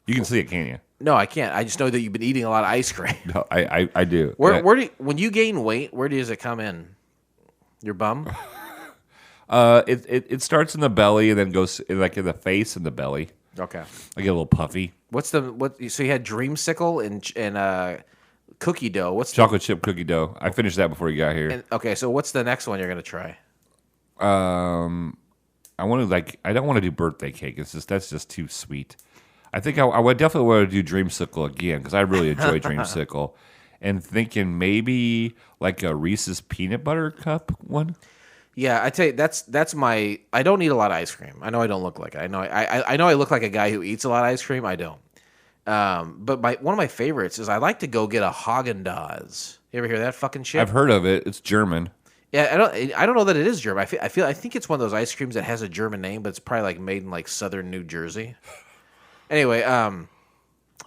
You can see it, can't you? No, I can't. I just know that you've been eating a lot of ice cream. No, I do. When you gain weight, where does it come in? Your bum? It starts in the belly and then goes like in the face and the belly. Okay. I get a little puffy. So you had Dreamsicle and cookie dough. What's chocolate chip cookie dough? I finished that before you got here. Okay, so what's the next one you're gonna try? I want to I don't want to do birthday cake. That's just too sweet. I think I would definitely want to do Dreamsicle again because I really enjoy Dreamsicle. And thinking maybe like a Reese's peanut butter cup one. Yeah, I tell you, that's my. I don't eat a lot of ice cream. I know I don't look like it. I know I look like a guy who eats a lot of ice cream. I don't. But one of my favorites is I like to go get a Haagen-Dazs. You ever hear that fucking shit? I've heard of it. It's German. Yeah, I don't know that it is German. I think it's one of those ice creams that has a German name, but it's probably like made in like southern New Jersey. Anyway,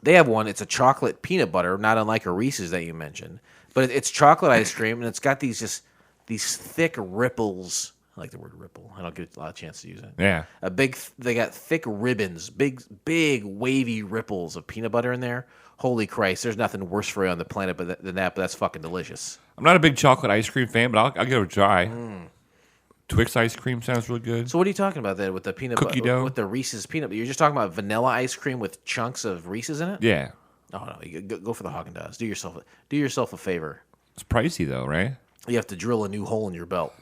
they have one. It's a chocolate peanut butter, not unlike a Reese's that you mentioned, but it's chocolate ice cream, and it's got these thick ripples. I like the word ripple. I don't get a lot of chance to use it. Yeah, they got thick ribbons, big wavy ripples of peanut butter in there. Holy Christ, there's nothing worse for you on the planet than that, but that's fucking delicious. I'm not a big chocolate ice cream fan, but I'll give it a try. Twix ice cream sounds really good. So what are you talking about then with the peanut cookie dough? With the Reese's peanut butter? You're just talking about vanilla ice cream with chunks of Reese's in it? Yeah. Oh no, you go for the Haagen-Dazs. Do yourself a favor. It's pricey though, right? You have to drill a new hole in your belt.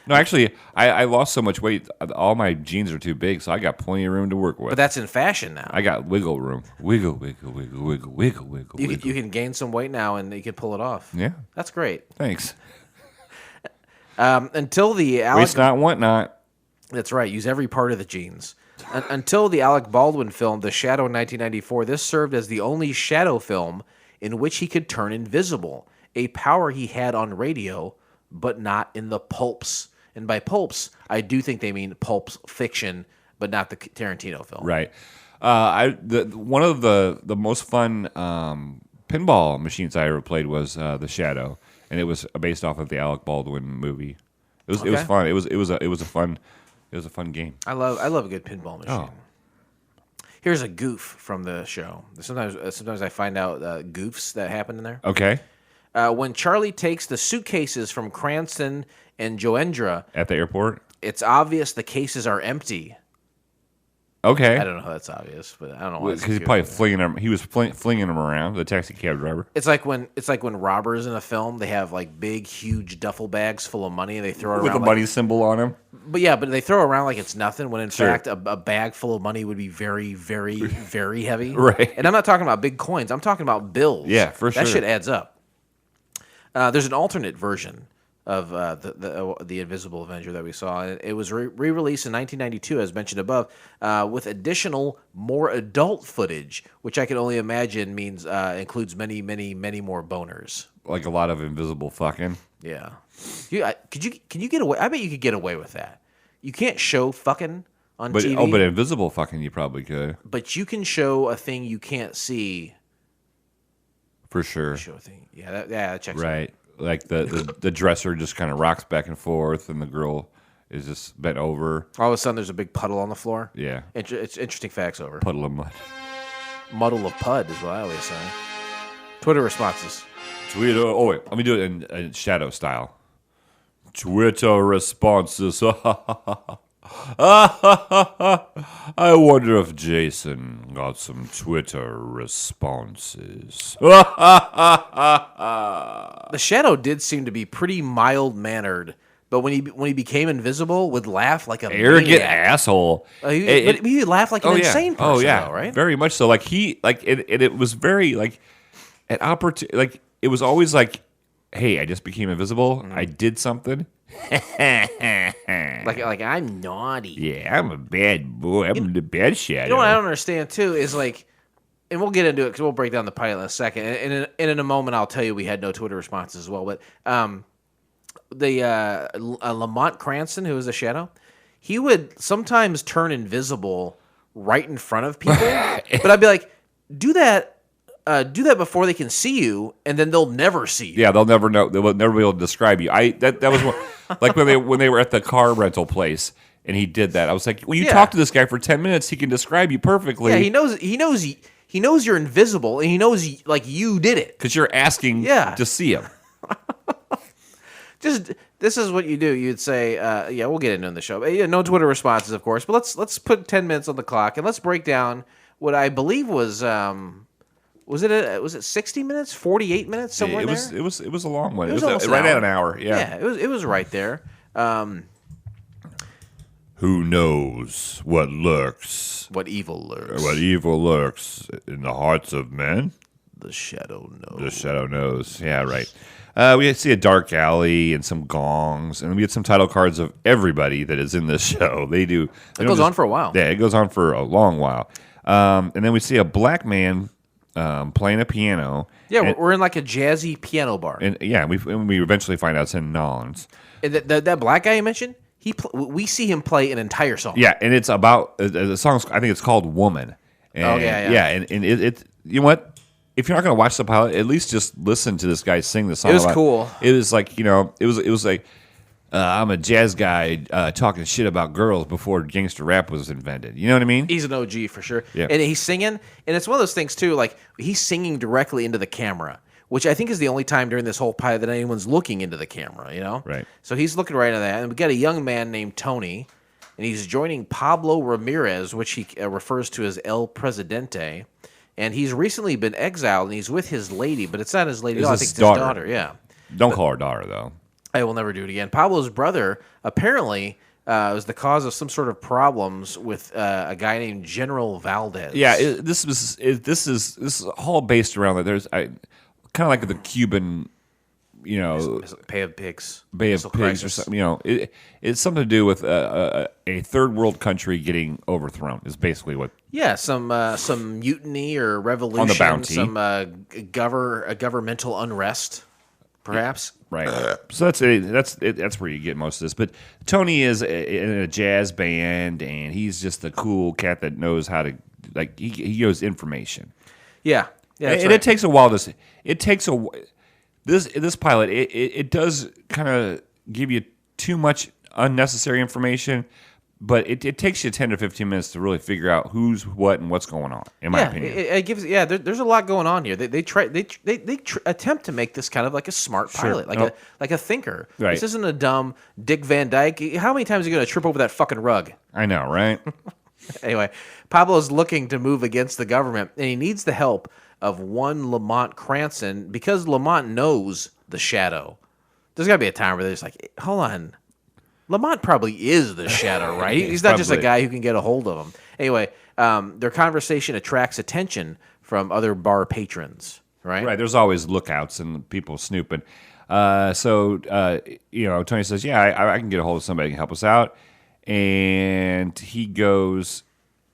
No, actually, I lost so much weight. All my jeans are too big, so I got plenty of room to work with. But that's in fashion now. I got wiggle room. Wiggle. You can gain some weight now, and you can pull it off. Yeah. That's great. Thanks. Until the Waste not, want not. That's right. Use every part of the genes. Until the Alec Baldwin film, The Shadow in 1994, this served as the only Shadow film in which he could turn invisible, a power he had on radio, but not in the pulps. And by pulps, I do think they mean Pulp Fiction, but not the Tarantino film. Right. One of the most fun pinball machines I ever played was The Shadow, and it was based off of the Alec Baldwin movie. It was fun. It was a fun game. I love a good pinball machine. Oh. Here's a goof from the show. Sometimes I find out goofs that happen in there. Okay. When Charlie takes the suitcases from Cranston and Joendra At the airport. it's obvious the cases are empty. Okay. I don't know how that's obvious, but I don't know why. Because he probably flinging them. He was flinging them around. The taxi cab driver. It's like when robbers in a film, they have like big, huge duffel bags full of money, and they throw it With around the money symbol on him. But they throw it around like it's nothing. When in Sure. fact, a bag full of money would be very, very, very heavy. Right. And I'm not talking about big coins. I'm talking about bills. Yeah, for sure. That shit adds up. There's an alternate version of the Invisible Avenger that we saw. It was re-released in 1992, as mentioned above, with additional, more adult footage, which I can only imagine means includes many, many, many more boners. Like a lot of invisible fucking. Yeah. Can you get away? I bet you could get away with that. You can't show fucking on TV. But invisible fucking you probably could. But you can show a thing you can't see. For sure. Show a thing. Yeah, that checks out. Right. Like the dresser just kind of rocks back and forth, and the girl is just bent over. All of a sudden, there's a big puddle on the floor. Yeah. It's interesting facts over. Puddle of mud. Muddle of pud is what I always say. Twitter responses. Twitter. Oh wait, let me do it in shadow style. Twitter responses. I wonder if Jason got some Twitter responses. The Shadow did seem to be pretty mild mannered, but when he became invisible, would laugh like a Arrogant maniac. asshole. But he would laugh like an insane person. Oh yeah, though, right? Very much so. Like it was very like an opportunity. Like it was always like, hey, I just became invisible. Mm-hmm. I did something. Like I'm naughty. Yeah, I'm a bad boy. I'm the bad shadow. You know what I don't understand too is like, and we'll get into it because we'll break down the pilot in a second. And in a moment, I'll tell you we had no Twitter responses as well. But Lamont Cranston, who was the Shadow, he would sometimes turn invisible right in front of people. But I'd be like, do that before they can see you, and then they'll never see you. Yeah, they'll never know. They'll never be able to describe you. That was one, like when they were at the car rental place, and he did that. I was like, well, you talk to this guy for 10 minutes, he can describe you perfectly. Yeah, he knows you're invisible, and he knows like you did it because you're asking to see him. This is what you do. You'd say, we'll get into it in the show. But, no Twitter responses, of course. But let's put 10 minutes on the clock, and let's break down what I believe was. Was it 60 minutes, 48 minutes, somewhere it there? It was a long one. It was almost right at an hour. Yeah. It was right there. Who knows what lurks? What evil lurks? What evil lurks in the hearts of men? The Shadow knows. The Shadow knows. Yeah, right. We see a dark alley and some gongs, and we get some title cards of everybody that is in this show. They do. It goes on for a while. Yeah, it goes on for a long while. And then we see a black man playing a piano. Yeah, we're in like a jazzy piano bar. And yeah, we eventually find out it's in Nolans. And that black guy you mentioned, we see him play an entire song. Yeah, and it's about the song. I think it's called "Woman." And, yeah. And it you know what? If you're not going to watch the pilot, at least just listen to this guy sing the song. It was cool. It was like it was like I'm a jazz guy talking shit about girls before gangster rap was invented. You know what I mean? He's an OG for sure. Yeah. And he's singing, and it's one of those things too, like he's singing directly into the camera, which I think is the only time during this whole pilot that anyone's looking into the camera, you know? Right. So he's looking right at that, and we got a young man named Tony, and he's joining Pablo Ramirez, which he refers to as El Presidente, and he's recently been exiled, and he's with his lady, but it's not his lady. It's I his think it's daughter. his daughter, yeah. Don't call her daughter though. I will never do it again. Pablo's brother apparently was the cause of some sort of problems with a guy named General Valdez. Yeah, this is all based around that. There's kind of like the Cuban, Bay of Pigs. Bay of Pigs or something. It's something to do with a third world country getting overthrown. Is basically what. Yeah, some mutiny or revolution On the bounty. some governmental unrest. perhaps. Right. So that's where you get most of this. But Tony is in a jazz band, and he's just the cool cat that knows how to, like, he knows information. Yeah. Yeah, that's And right. it takes a while this pilot, it does kind of give you too much unnecessary information, but it takes you 10 to 15 minutes to really figure out who's what and what's going on, in my opinion. It gives. Yeah, there's a lot going on here. They attempt to make this kind of like a smart pilot, like a thinker. Right. This isn't a dumb Dick Van Dyke. How many times are you going to trip over that fucking rug? I know, right? Anyway, Pablo's looking to move against the government, and he needs the help of one Lamont Cranston because Lamont knows the Shadow. There's got to be a time where they're just like, hold on. Lamont probably is the Shadow, right? He's not just a guy who can get a hold of him. Anyway, their conversation attracts attention from other bar patrons, right? Right. There's always lookouts and people snooping. So Tony says, yeah, I can get a hold of somebody who can help us out. And he goes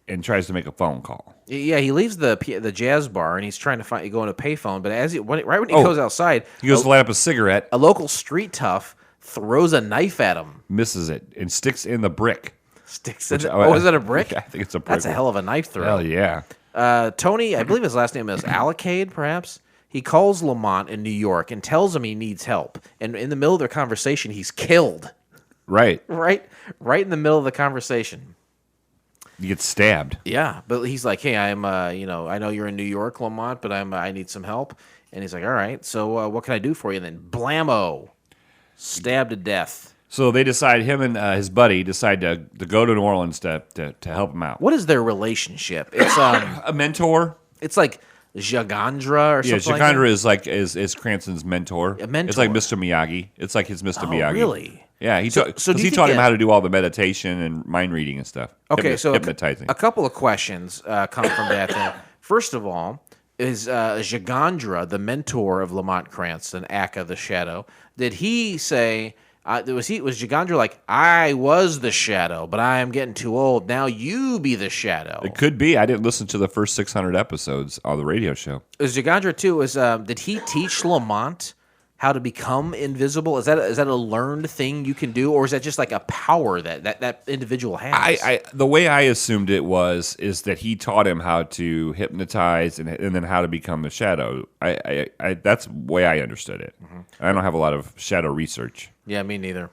and tries to make a phone call. Yeah, he leaves the jazz bar and he's trying to go on a payphone. But when he goes outside, he goes to light up a cigarette. A local street tough throws a knife at him, misses it, and sticks in the brick. Is that a brick? I think it's a brick. That's a hell of a knife throw. Hell yeah. Tony, I believe his last name is Alacade, perhaps. He calls Lamont in New York and tells him he needs help. And in the middle of their conversation, he's killed. Right. Right in the middle of the conversation. You get stabbed. Yeah, but he's like, hey, I know you're in New York, Lamont, but I need some help. And he's like, all right, so what can I do for you? And then blammo, stabbed to death. So they decide, him and his buddy decide to go to New Orleans to help him out. What is their relationship? It's a mentor. It's like Jagandra or something. Yeah, Jagandra like is Cranston's mentor. A mentor. It's like Mr. Miyagi. It's like his Mr. Miyagi. Really? Yeah, he taught him how to do all the meditation and mind reading and stuff. Okay, so hypnotizing. A couple of questions come from that thing. First of all, is Jagandra, the mentor of Lamont Cranston, Aka the Shadow, did he say, was Jagandra like, I was the Shadow, but I am getting too old, now you be the Shadow? It could be. I didn't listen to the first 600 episodes on the radio show. Is Jagandra too, did he teach Lamont how to become invisible? Is that a learned thing you can do, or is that just like a power that individual has? The way I assumed it is that he taught him how to hypnotize and then how to become the Shadow. That's the way I understood it. Mm-hmm. I don't have a lot of Shadow research. Yeah, me neither.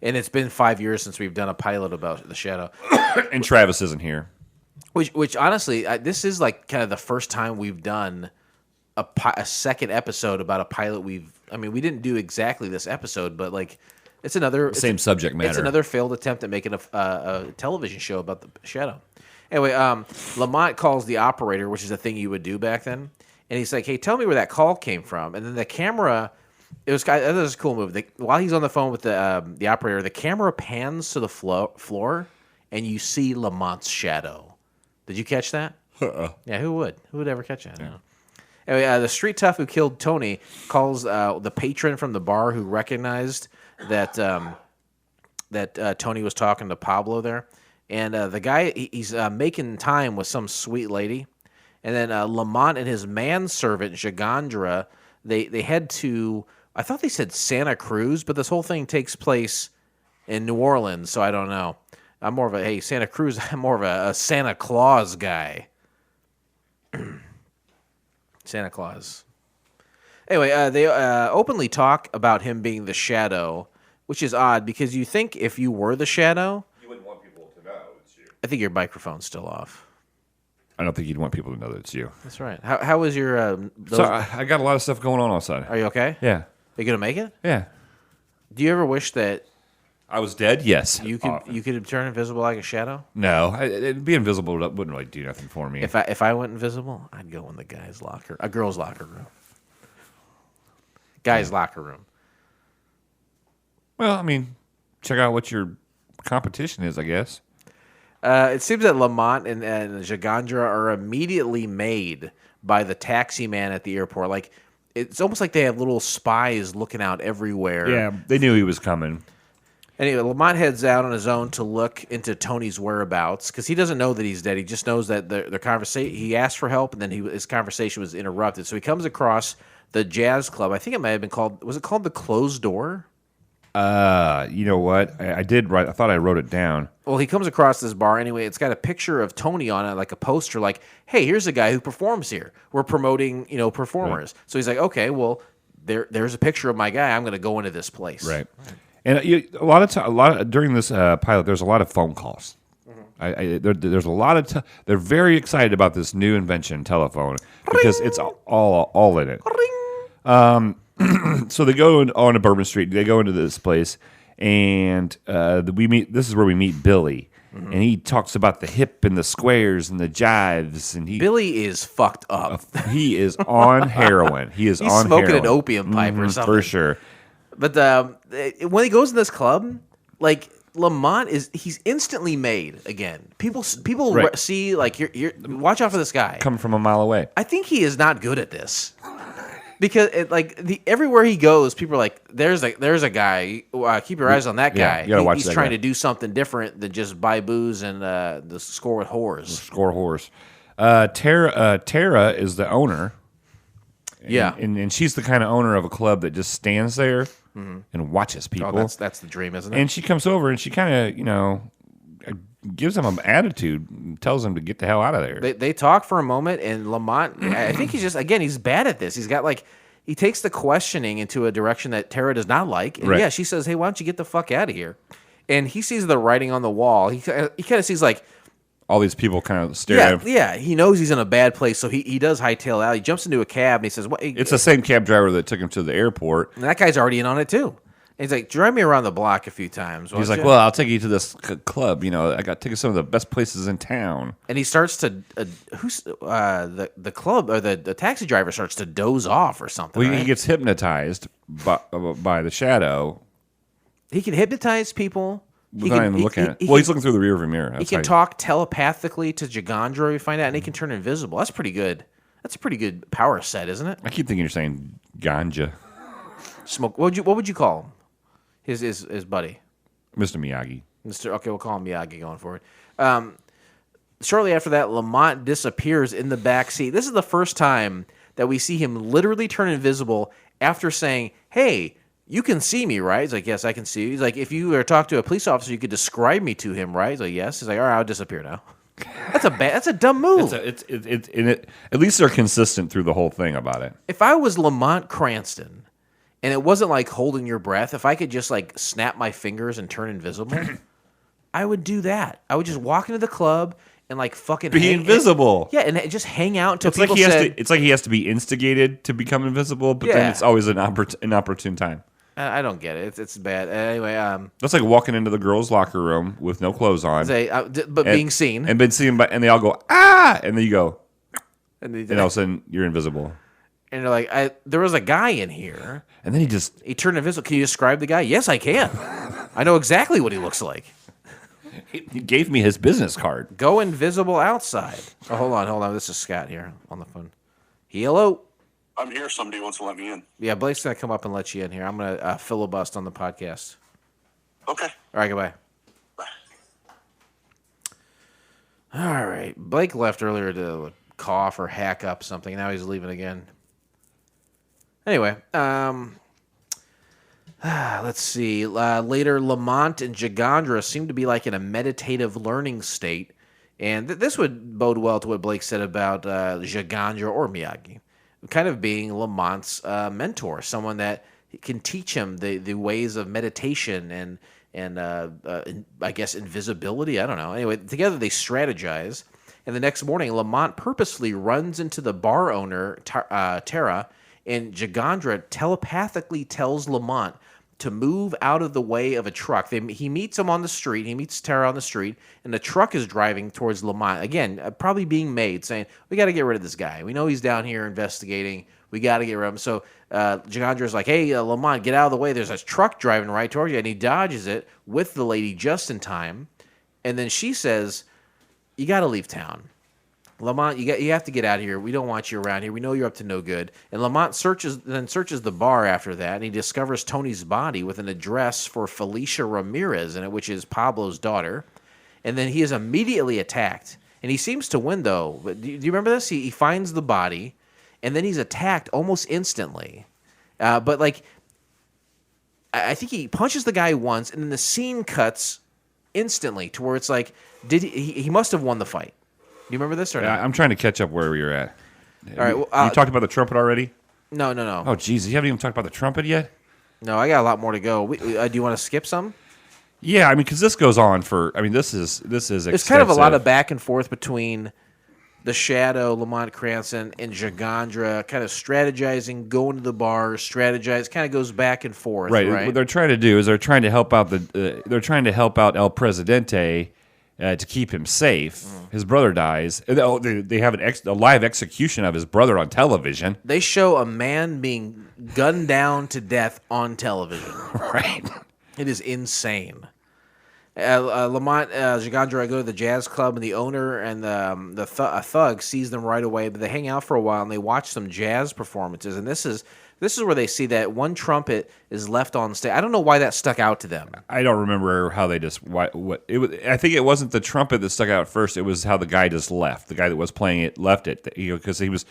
And it's been 5 years since we've done a pilot about the Shadow. And Travis isn't here. Which honestly, this is like kind of the first time we've done a second episode about a pilot we didn't do exactly this episode, but like it's same subject matter. It's another failed attempt at making a television show about the Shadow. Anyway, Lamont calls the operator, which is a thing you would do back then, and he's like, "Hey, tell me where that call came from." And then the camera, it was a cool move. While he's on the phone with the operator, the camera pans to the floor, and you see Lamont's shadow. Did you catch that? Yeah, who would? Who would ever catch that? Yeah. Anyway, the street tough who killed Tony calls the patron from the bar who recognized that Tony was talking to Pablo there. And the guy, he's making time with some sweet lady. And then Lamont and his manservant, Jagandra, they head to, I thought they said Santa Cruz, but this whole thing takes place in New Orleans, so I don't know. I'm more of Santa Cruz, I'm more of a Santa Claus guy. Santa Claus. Anyway, they openly talk about him being the Shadow, which is odd because you think if you were the Shadow, you wouldn't want people to know it's you. I think your microphone's still off. I don't think you'd want people to know that it's you. That's right. How was your... So I got a lot of stuff going on outside. Are you okay? Yeah. Are you going to make it? Yeah. Do you ever wish that... I was dead? Yes. You could turn invisible like a shadow? No. Being invisible wouldn't really do nothing for me. If I went invisible, I'd go in the girl's locker room. Guy's locker room. Well, I mean, check out what your competition is, I guess. It seems that Lamont and Jagandra are immediately made by the taxi man at the airport. Like, it's almost like they have little spies looking out everywhere. Yeah, they knew he was coming. Anyway, Lamont heads out on his own to look into Tony's whereabouts because he doesn't know that he's dead. He just knows that their conversation. He asked for help, and then his conversation was interrupted. So he comes across the jazz club. I think it might have been called. Was it called the Closed Door? You know what? I did write. I thought I wrote it down. Well, he comes across this bar anyway. It's got a picture of Tony on it, like a poster, like, "Hey, here's a guy who performs here. We're promoting, performers." Right. So he's like, "Okay, well, there's a picture of my guy. I'm going to go into this place." Right. And a lot of during this pilot, there's a lot of phone calls. There's a lot of. They're very excited about this new invention, telephone, because it's all in it. So they go on a Bourbon Street. They go into this place, and we meet. This is where we meet Billy, and he talks about the hip and the squares and the jives. And Billy is fucked up. He is on heroin. He's on smoking heroin. an opium pipe or something for sure. But when he goes in this club, like Lamont he's instantly made again. People right. see like you're watch out for this guy. Coming from a mile away. I think he is not good at this. Because everywhere he goes, people are like, "There's a guy. Keep your eyes on that guy. You gotta watch he's that trying guy. to do something different than just buy booze and the score with whores." Score whores. Tara is the owner. Yeah, and she's the kind of owner of a club that just stands there and watches people. Oh, that's the dream, isn't it? And she comes over and she kind of gives him an attitude, and tells him to get the hell out of there. They talk for a moment, and Lamont, I think he's bad at this. He's got he takes the questioning into a direction that Tara does not like. And right. Yeah, she says, "Hey, why don't you get the fuck out of here?" And he sees the writing on the wall. He kind of sees all these people kind of stare at him. Yeah, he knows he's in a bad place, so he does hightail out. He jumps into a cab, and he says, "What?" It's the same cab driver that took him to the airport. And that guy's already in on it, too. And he's like, "Drive me around the block a few times." He's like, "Well, I'll take you to this club. I got to take you to some of the best places in town." And he starts to, the club, or the taxi driver starts to doze off or something. Well, right? he gets hypnotized by the shadow. He can hypnotize people. Without even looking at it. Well, he's looking through the rearview mirror. He can talk telepathically to Jagandra, we find out, and he can turn invisible. That's pretty good. That's a pretty good power set, isn't it? I keep thinking you're saying ganja. Smoke. What would you call him? His buddy, Mr. Miyagi. Okay, we'll call him Miyagi going forward. Shortly after that, Lamont disappears in the back seat. This is the first time that we see him literally turn invisible after saying, "Hey, you can see me, right?" He's like, "Yes, I can see you." He's like, "If you were to talk to a police officer, you could describe me to him, right?" He's like, "Yes." He's like, "All right, I'll disappear now." That's a dumb move. At least they're consistent through the whole thing about it. If I was Lamont Cranston, and it wasn't like holding your breath, if I could just snap my fingers and turn invisible, I would do that. I would just walk into the club and fucking be invisible. And just hang out until it's people it's like he has to be instigated to become invisible, but then it's always an opportune time. I don't get it. It's bad. Anyway, that's like walking into the girls' locker room with no clothes on, being seen, and been seen and they all go ah, and then you go, and all of a sudden you're invisible. And they're like, there was a guy in here, and then he turned invisible. Can you describe the guy? Yes, I can. I know exactly what he looks like. He gave me his business card. Go invisible outside. Oh, hold on. This is Scott here on the phone. Hello. I'm here. Somebody wants to let me in. Yeah, Blake's going to come up and let you in here. I'm going to filibust on the podcast. Okay. All right, goodbye. Bye. All right. Blake left earlier to cough or hack up something. Now he's leaving again. Anyway, let's see. Later, Lamont and Jagandra seem to be in a meditative learning state. And this would bode well to what Blake said about Jagandra or Miyagi. Kind of being Lamont's mentor, someone that can teach him the ways of meditation and I guess invisibility. I don't know. Anyway, together they strategize. And the next morning, Lamont purposely runs into the bar owner, Tara, and Jagandra telepathically tells Lamont to move out of the way of a truck. He meets him on the street. He meets Tara on the street, and the truck is driving towards Lamont. Again, probably being made, saying, "We got to get rid of this guy. We know he's down here investigating. We got to get rid of him." So Jagandra's like, "Hey, Lamont, get out of the way. There's a truck driving right towards you." And he dodges it with the lady just in time. And then she says, "You got to leave town. Lamont, you have to get out of here. We don't want you around here. We know you're up to no good." And Lamont searches the bar after that, and he discovers Tony's body with an address for Felicia Ramirez in it, which is Pablo's daughter. And then he is immediately attacked. And he seems to win, though. But do you remember this? He finds the body, and then he's attacked almost instantly. But like, I think he punches the guy once, and then the scene cuts instantly to where it's like, he must have won the fight. Do you remember this or not? I'm trying to catch up where we were at. All right, well, you talked about the trumpet already? No. Oh, geez, you haven't even talked about the trumpet yet? No, I got a lot more to go. Do you want to skip some? Yeah, I mean, because this goes on for. I mean, this is extensive. There's kind of a lot of back and forth between the Shadow, Lamont Cranston, and Gigandra, kind of strategizing, going to the bar, strategize. Kind of goes back and forth. Right. What they're trying to do is they're trying to help out El Presidente to keep him safe. His brother dies. They have a live execution of his brother on television. They show a man being gunned down to death on television. Right. It is insane. Lamont, Gigandra go to the jazz club, and the owner and a thug sees them right away. But they hang out for a while, and they watch some jazz performances. And this is where they see that one trumpet is left on stage. I don't know why that stuck out to them. I don't remember how they just what it was. I think it wasn't the trumpet that stuck out first. It was how the guy just left. The guy that was playing it left it because he was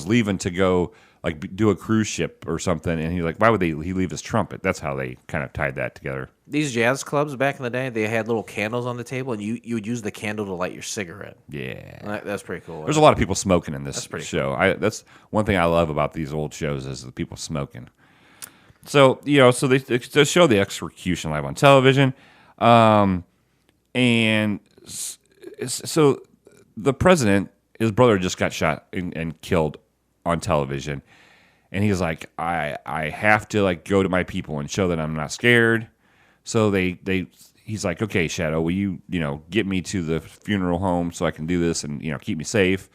leaving to go like do a cruise ship or something, and he's like, why would he leave his trumpet? That's how they kind of tied that together. These jazz clubs back in the day, they had little candles on the table, and you would use the candle to light your cigarette. Yeah, that's pretty cool. There's a lot of people smoking in this show. Cool. That's one thing I love about these old shows is the people smoking. So so they show the execution live on television, and so the president, his brother, just got shot and killed on television, and he's like, I have to like go to my people and show that I'm not scared. So he's like, okay, Shadow, will you get me to the funeral home so I can do this and keep me safe?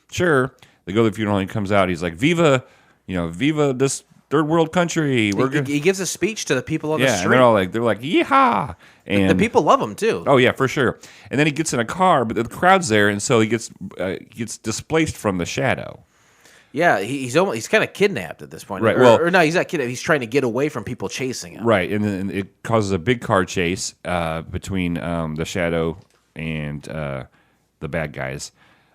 Sure. They go to the funeral home. He comes out. He's like, Viva this third world country. He gives a speech to the people on the street. And they're like, yeehaw. And the people love him too. Oh yeah, for sure. And then he gets in a car, but the crowd's there, and so he gets displaced from the Shadow. Yeah, he's kind of kidnapped at this point. Right. Or no, he's not kidnapped. He's trying to get away from people chasing him. Right, and then it causes a big car chase between the Shadow and the bad guys.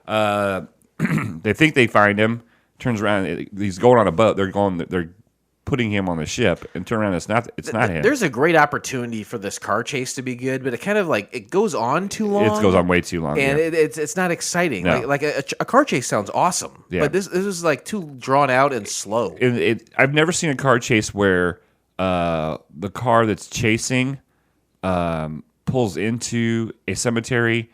They think they find him. Turns around. He's going on a boat. They're putting him on the ship, and turn around. It's not him. There's a great opportunity for this car chase to be good, but it kind of it goes on too long. It goes on way too long, and it's not exciting. No. Like a car chase sounds awesome, but this is like too drawn out and slow. I've never seen a car chase where the car that's chasing pulls into a cemetery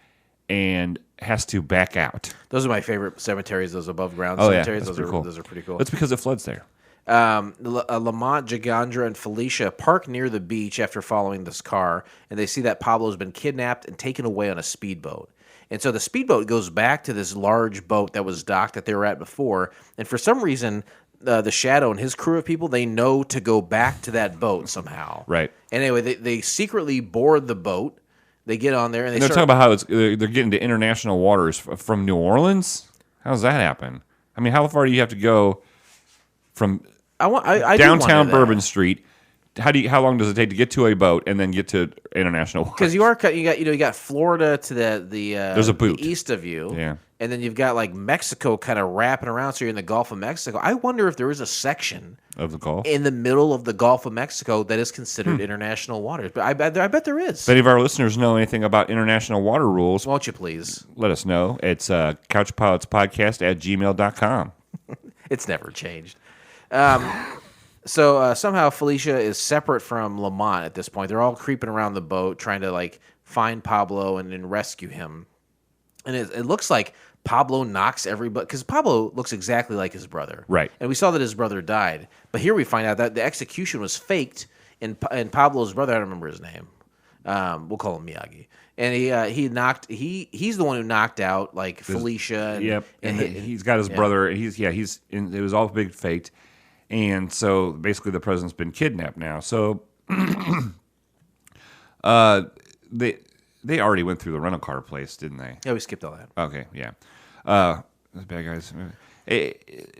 and has to back out. Those are my favorite cemeteries. Those above ground Yeah, cemeteries. those are pretty cool. That's because it floods there. Lamont, Gigandra, and Felicia park near the beach after following this car, and they see that Pablo's been kidnapped and taken away on a speedboat. And so the speedboat goes back to this large boat that was docked that they were at before, and for some reason, the Shadow and his crew of people, they know to go back to that boat somehow. Right. And anyway, they secretly board the boat. They get on there, and they're talking about how they're getting to international waters from New Orleans. How does that happen? I mean, how far do you have to go from downtown Bourbon Street? How long does it take to get to a boat and then get to international waters? Because you got Florida to there's a boot the east of you, yeah, and then you've got like Mexico kind of wrapping around, so you're in the Gulf of Mexico. I wonder if there is a section of the Gulf in the middle of the Gulf of Mexico that is considered international waters. But I bet there is. If any of our listeners know anything about international water rules, won't you please let us know? It's couchpilotspodcast@gmail.com. It's never changed. So somehow Felicia is separate from Lamont at this point. They're all creeping around the boat trying to find Pablo and rescue him. And it looks like Pablo knocks everybody, because Pablo looks exactly like his brother. Right. And we saw that his brother died. But here we find out that the execution was faked, and Pablo's brother, I don't remember his name. We'll call him Miyagi. And he's the one who knocked out Felicia. And he's got his brother. It was all big faked. And so basically the president's been kidnapped now. So they already went through the rental car place, didn't they? Yeah, we skipped all that. Okay, yeah. Those bad guys.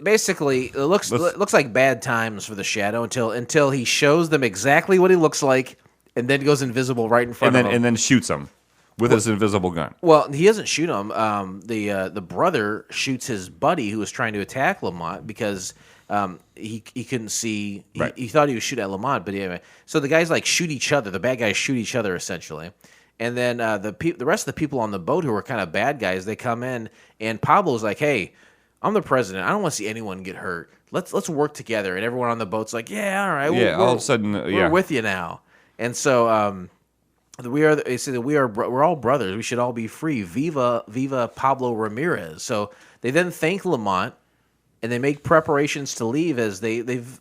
Basically, it looks like bad times for the Shadow until he shows them exactly what he looks like, and then goes invisible right in front of them. And then shoots them. with his invisible gun. Well, he doesn't shoot him. The brother shoots his buddy who was trying to attack Lamont because he couldn't see. He thought he was shooting at Lamont, but anyway. So the guys like shoot each other. The bad guys shoot each other essentially, and then the rest of the people on the boat who were kind of bad guys, they come in, and Pablo's like, "Hey, I'm the president. I don't want to see anyone get hurt. Let's work together." And everyone on the boat's like, "Yeah, all right." Yeah, all of a sudden, we're with you now. And so they say that we're all brothers. We should all be free. Viva Pablo Ramirez. So they then thank Lamont, and they make preparations to leave as they've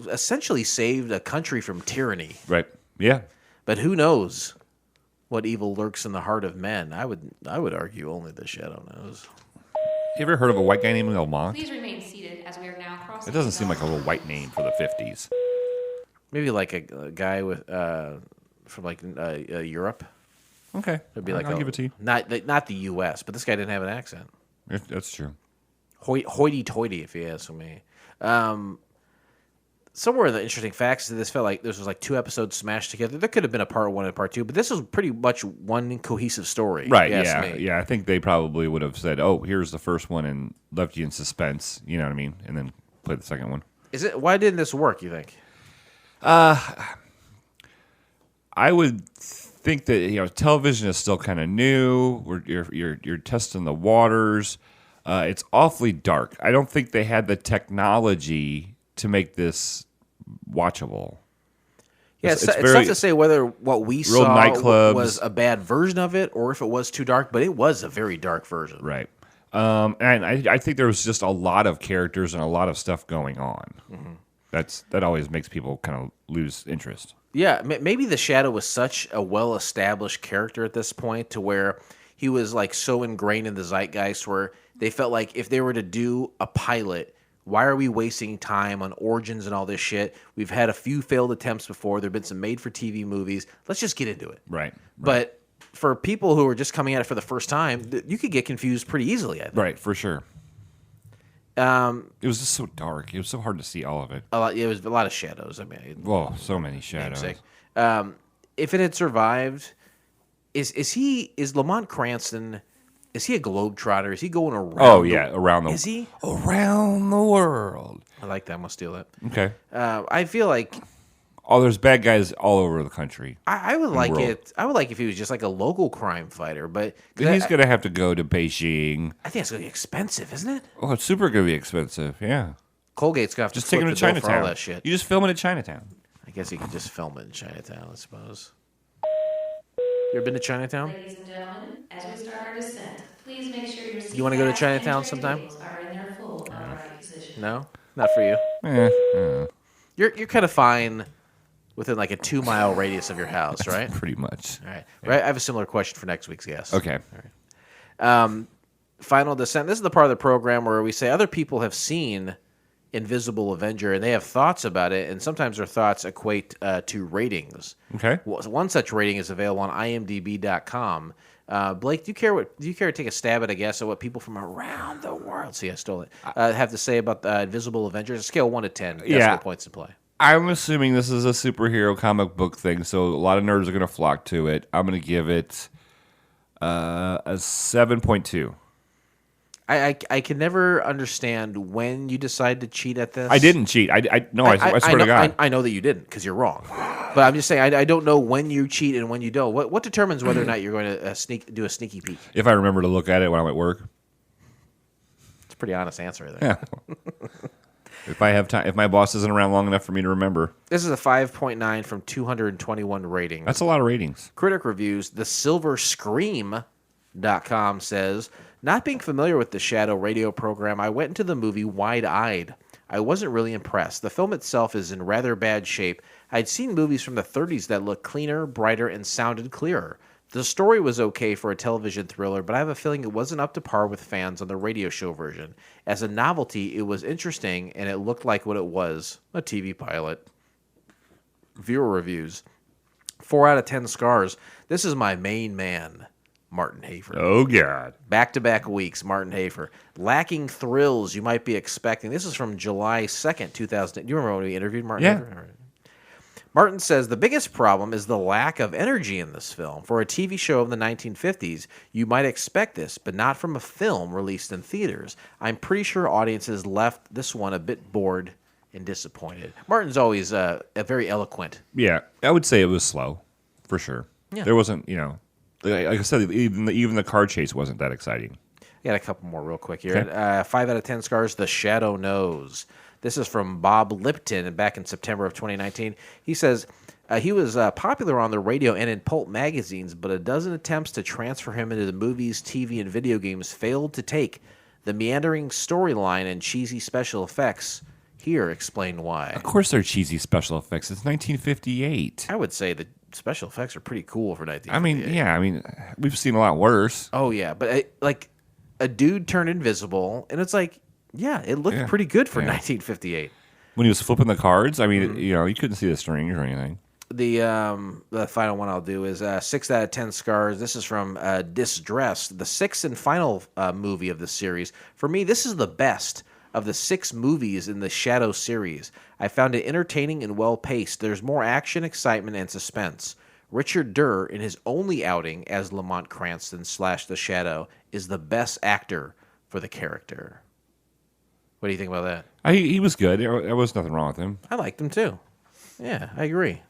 essentially saved a country from tyranny. Right. Yeah. But who knows what evil lurks in the heart of men? I would argue only the shadow knows. You ever heard of a white guy named Lamont? Please remain seated as we are now crossing. It doesn't seem like a little white name for the 50s. Maybe like a guy with from like Europe. Okay. It'd be like I'll give it to you. Not the U.S., but this guy didn't have an accent. That's true. Hoity-toity, if you ask me. Somewhere in the interesting facts, this felt like this was like 2 episodes smashed together. There could have been a part 1 and part 2, but this was pretty much one cohesive story. Right, if you ask me. yeah. I think they probably would have said, oh, here's the first one and left you in suspense, you know what I mean? And then play the second one. Why didn't this work, you think? I would think that television is still kind of new. You're testing the waters. It's awfully dark. I don't think they had the technology to make this watchable. Yeah, it's tough to say whether what we saw nightclubs. was a bad version of it or if it was too dark, but it was a very dark version. Right. And I think there was just a lot of characters and a lot of stuff going on. Mm-hmm. That always makes people kind of lose interest. Yeah, maybe the Shadow was such a well-established character at this point to where he was like so ingrained in the zeitgeist where they felt like if they were to do a pilot, why are we wasting time on origins and all this shit? We've had a few failed attempts before. There have been some made-for-TV movies. Let's just get into it. Right. But for people who are just coming at it for the first time, you could get confused pretty easily, I think. Right, for sure. It was just so dark. It was so hard to see all of it. It was a lot of shadows. I mean, so many shadows. If it had survived, is Lamont Cranston? Is he a globetrotter? Is he going around? Oh yeah, around the. Is he around the world? I like that. I'm gonna steal that. Okay. I feel like. Oh, there's bad guys all over the country. I would like it. I would like if he was just like a local crime fighter, but he's gonna have to go to Beijing. I think it's gonna be expensive, isn't it? Oh, it's super gonna be expensive. Yeah. Colgate's gonna have to just take him to Chinatown. For all that shit. You just film it in Chinatown. I guess you could just film it in Chinatown, I suppose. You ever been to Chinatown? Ladies and gentlemen, as we start our descent, please make sure your seat You want to go to backs and Chinatown tray sometime? tables are in their full upright position. No, not for you. You're kind of fine within like a 2-mile radius of your house, right? Pretty much. All right. Yeah. Right. I have a similar question for next week's guest. Okay. All right. Final Descent. This is the part of the program where we say other people have seen Invisible Avenger and they have thoughts about it, and sometimes their thoughts equate to ratings. Okay. One such rating is available on IMDb.com. Blake, do you care to take a stab at a guess at what people from around the world, see I stole it, have to say about the Invisible Avenger? A scale 1 to 10. Decimal points in play. I'm assuming this is a superhero comic book thing, so a lot of nerds are going to flock to it. I'm going to give it a 7.2. I can never understand when you decide to cheat at this. I didn't cheat. I swear to God. I know that you didn't because you're wrong. But I'm just saying I don't know when you cheat and when you don't. What determines whether or not you're going to do a sneaky peek? If I remember to look at it when I'm at work. It's a pretty honest answer there. Yeah. If I have time, if my boss isn't around long enough for me to remember. This is a 5.9 from 221 ratings. That's a lot of ratings. Critic reviews. The SilverScream.com says, not being familiar with the Shadow radio program, I went into the movie wide-eyed. I wasn't really impressed. The film itself is in rather bad shape. I'd seen movies from the 30s that looked cleaner, brighter, and sounded clearer. The story was okay for a television thriller, but I have a feeling it wasn't up to par with fans on the radio show version. As a novelty, it was interesting, and it looked like what it was, a TV pilot. Viewer reviews. 4 out of 10 scars. This is my main man, Martin Hafer. Oh, God. Back-to-back weeks, Martin Hafer. Lacking thrills you might be expecting. This is from July 2nd, 2000. Do you remember when we interviewed Martin Hafer? Martin says the biggest problem is the lack of energy in this film. For a TV show of the 1950s, you might expect this, but not from a film released in theaters. I'm pretty sure audiences left this one a bit bored and disappointed. Martin's always a very eloquent. Yeah, I would say it was slow, for sure. Yeah. There wasn't, like I said, even the car chase wasn't that exciting. I got a couple more real quick here. Okay. 5 out of 10 scars, The Shadow Knows. This is from Bob Lipton back in September of 2019. He says he was popular on the radio and in pulp magazines, but a dozen attempts to transfer him into the movies, TV, and video games failed to take. The meandering storyline and cheesy special effects here explain why. Of course they're cheesy special effects. It's 1958. I would say the special effects are pretty cool for 1958. I mean, we've seen a lot worse. Oh, yeah, but like a dude turned invisible, and it's like, yeah, it looked pretty good for 1958. When he was flipping the cards, I mean, you couldn't see the strings or anything. The final one I'll do is 6 out of 10 scars. This is from Distressed, the 6th and final movie of the series. For me, this is the best of the 6 movies in the Shadow series. I found it entertaining and well-paced. There's more action, excitement, and suspense. Richard Durr, in his only outing as Lamont Cranston / the Shadow, is the best actor for the character. What do you think about that? He was good. There was nothing wrong with him. I liked him too. Yeah, I agree.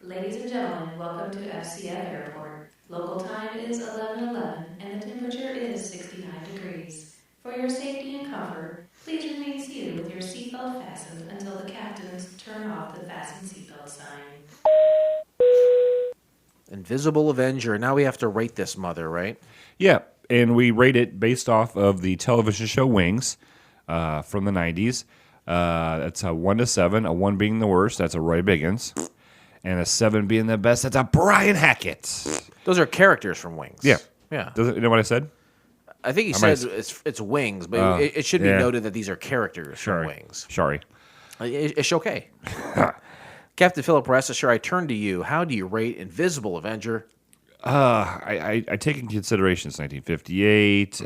Ladies and gentlemen, welcome to FCF Airport. Local time is 11:11 and the temperature is 69 degrees. For your safety and comfort, please remain seated with your seatbelt fastened until the captains turn off the fasten seatbelt sign. Invisible Avenger. Now we have to rate this mother, right? Yeah, and we rate it based off of the television show Wings from the 90s. That's a 1 to 7, a 1 being the worst. That's a Roy Biggins. And a 7 being the best. That's a Brian Hackett. Those are characters from Wings. Yeah. Yeah. You know what I said? I think he said it's Wings, but it should be noted that these are characters from Wings. Sorry. It's okay. Captain Philip Ressisher, I turn to you. How do you rate Invisible Avenger? I take into consideration it's 1958.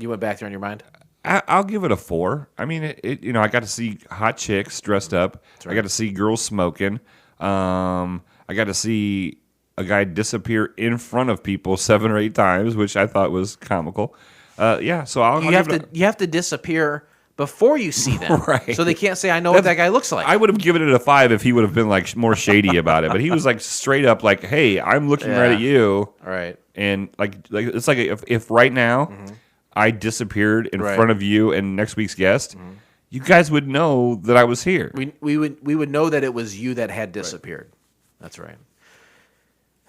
You went back there in your mind? I'll give it a 4. I mean, I got to see hot chicks dressed up. Right. I got to see girls smoking. I got to see a guy disappear in front of people 7 or 8 times, which I thought was comical. So I'll You have to disappear before you see them, Right. So they can't say, "I know what that guy looks like." I would have given it a 5 if he would have been like more shady about it, but he was like straight up like, "Hey, I'm looking right at you." All right. And like it's like if right now I disappeared in front of you and next week's guest, you guys would know that I was here. We would know that it was you that had disappeared. That's right.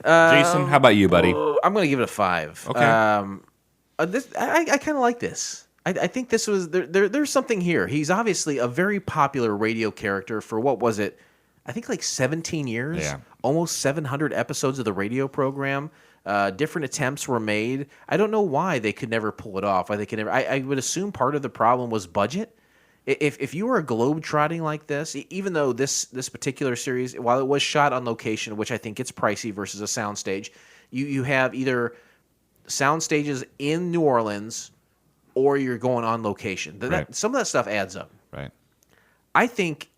Jason, how about you, buddy? I'm going to give it a 5. Okay. I kind of like this. I think this was there's something here. He's obviously a very popular radio character for what was it? I think like 17 years. Yeah. Almost 700 episodes of the radio program. Different attempts were made. I don't know why they could never pull it off. Why they could never. I would assume part of the problem was budget. If you were a globe-trotting like this, even though this particular series, while it was shot on location, which I think it's pricey versus a soundstage, you have either sound stages in New Orleans or you're going on location. Right. Some of that stuff adds up. Right. I think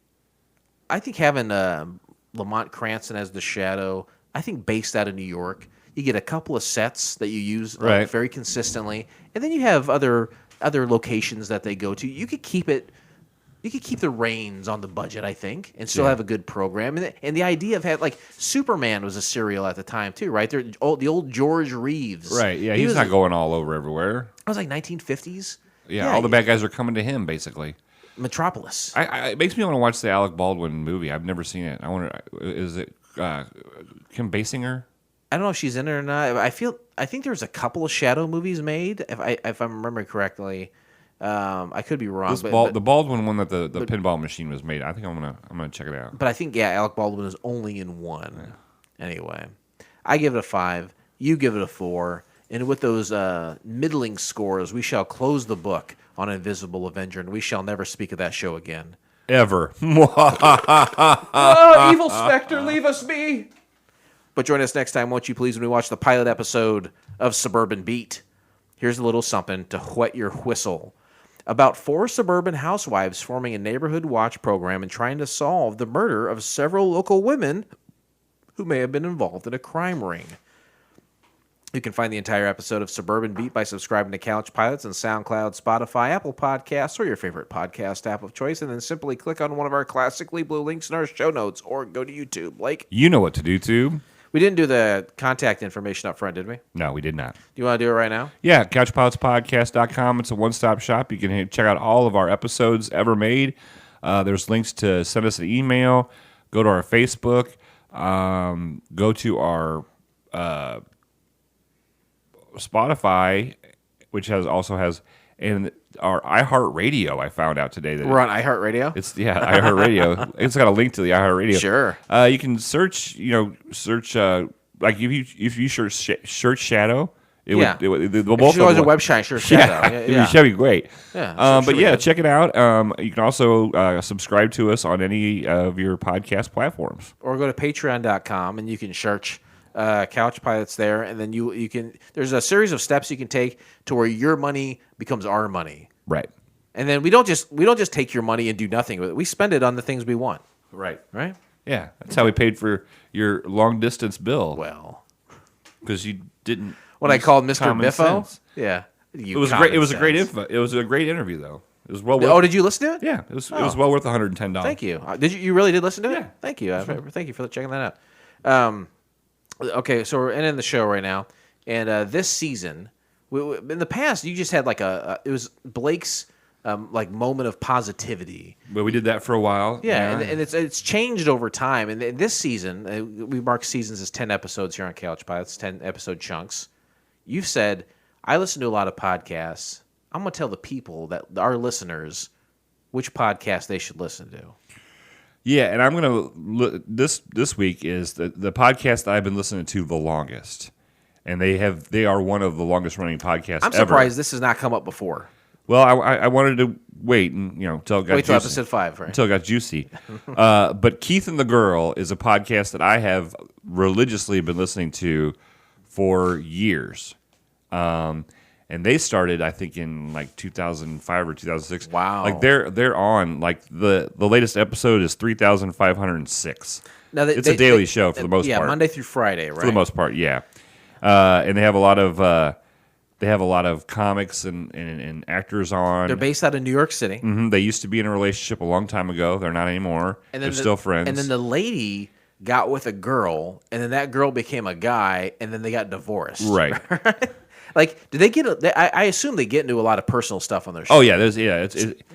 having Lamont Cranston as the Shadow, I think based out of New York, you get a couple of sets that you use very consistently, and then you have other locations that they go to. You could keep the reins on the budget, I think, and still have a good program. And the idea of having, like, Superman was a serial at the time too, right? The old George Reeves, Right. Yeah, he's not going all over everywhere. I was like 1950s. Yeah, all the bad guys are coming to him, basically. Metropolis. It makes me want to watch the Alec Baldwin movie. I've never seen it. I wonder, is it Kim Basinger? I don't know if she's in it or not. I think there's a couple of Shadow movies made, if I'm remembering correctly. I could be wrong. The Baldwin one that the pinball machine was made. I think I'm gonna check it out. But I think Alec Baldwin is only in one. Yeah. Anyway, I give it a 5. You give it a 4. And with those middling scores, we shall close the book on Invisible Avenger, and we shall never speak of that show again. Ever. Oh, evil specter, leave us be. But join us next time, won't you please, when we watch the pilot episode of Suburban Beat. Here's a little something to whet your whistle. about 4 suburban housewives forming a neighborhood watch program and trying to solve the murder of several local women who may have been involved in a crime ring. You can find the entire episode of Suburban Beat by subscribing to Couch Pilots on SoundCloud, Spotify, Apple Podcasts, or your favorite podcast app of choice, and then simply click on one of our classically blue links in our show notes, or go to YouTube. Blake? You know what to do, too. We didn't do the contact information up front, did we? No, we did not. Do you want to do it right now? Yeah, couchpilotspodcast.com. It's a one-stop shop. You can check out all of our episodes ever made. There's links to send us an email. Go to our Facebook. Go to our Spotify, which also has, and our iHeartRadio. I found out today that We're on iHeartRadio? it's iHeartRadio. It's got a link to the iHeartRadio. Sure. You can search. Like if you search Shadow. The both If you of go to them. the website, sure, Shadow. That'd be great. Yeah, But yeah, check it out. You can also subscribe to us on any of your podcast platforms. Or go to patreon.com and you can search Couch Pilots there, and then you can. There's a series of steps you can take to where your money becomes our money, Right. and then we don't just take your money and do nothing with it. We spend it on the things we want, Right. right? Yeah, that's how we paid for your long distance bill Well, because you didn't. what I use called Mr. common Biffo, sense. yeah, It was great. It was a great info. It was a great interview, though. It was well worth. Oh, did you listen to it? Yeah, it was well worth $110. Thank you. Did you? You really did listen to it? Yeah. Thank you. Thank you for checking that out. Okay, so we're ending the show right now, and this season, in the past, you just had like it was Blake's like moment of positivity. But we did that for a while. Yeah, and it's changed over time. And this season, we mark seasons as 10 episodes here on Couch Pilots, 10 episode chunks. You've said, I listen to a lot of podcasts. I'm going to tell the people, our listeners, which podcast they should listen to. Yeah, and I'm gonna this week is the podcast that I've been listening to the longest, and they are one of the longest running podcasts. I'm surprised this has not come up before. Well, I wanted to wait and until it got Wait till juicy. episode 5, right? Until it got juicy. But Keith and the Girl is a podcast that I have religiously been listening to for years. And they started, I think, in like 2005 or 2006. Wow! Like they're on like the latest episode is 3,506. Now it's a daily show for the most part. Yeah, Monday through Friday, right? For the most part, yeah. And they have a lot of comics and actors on. They're based out of New York City. Mm-hmm. They used to be in a relationship a long time ago. They're not anymore. And they're still friends. And then the lady got with a girl, and then that girl became a guy, and then they got divorced. Right. Like, do they get? I assume they get into a lot of personal stuff on their show. Oh yeah,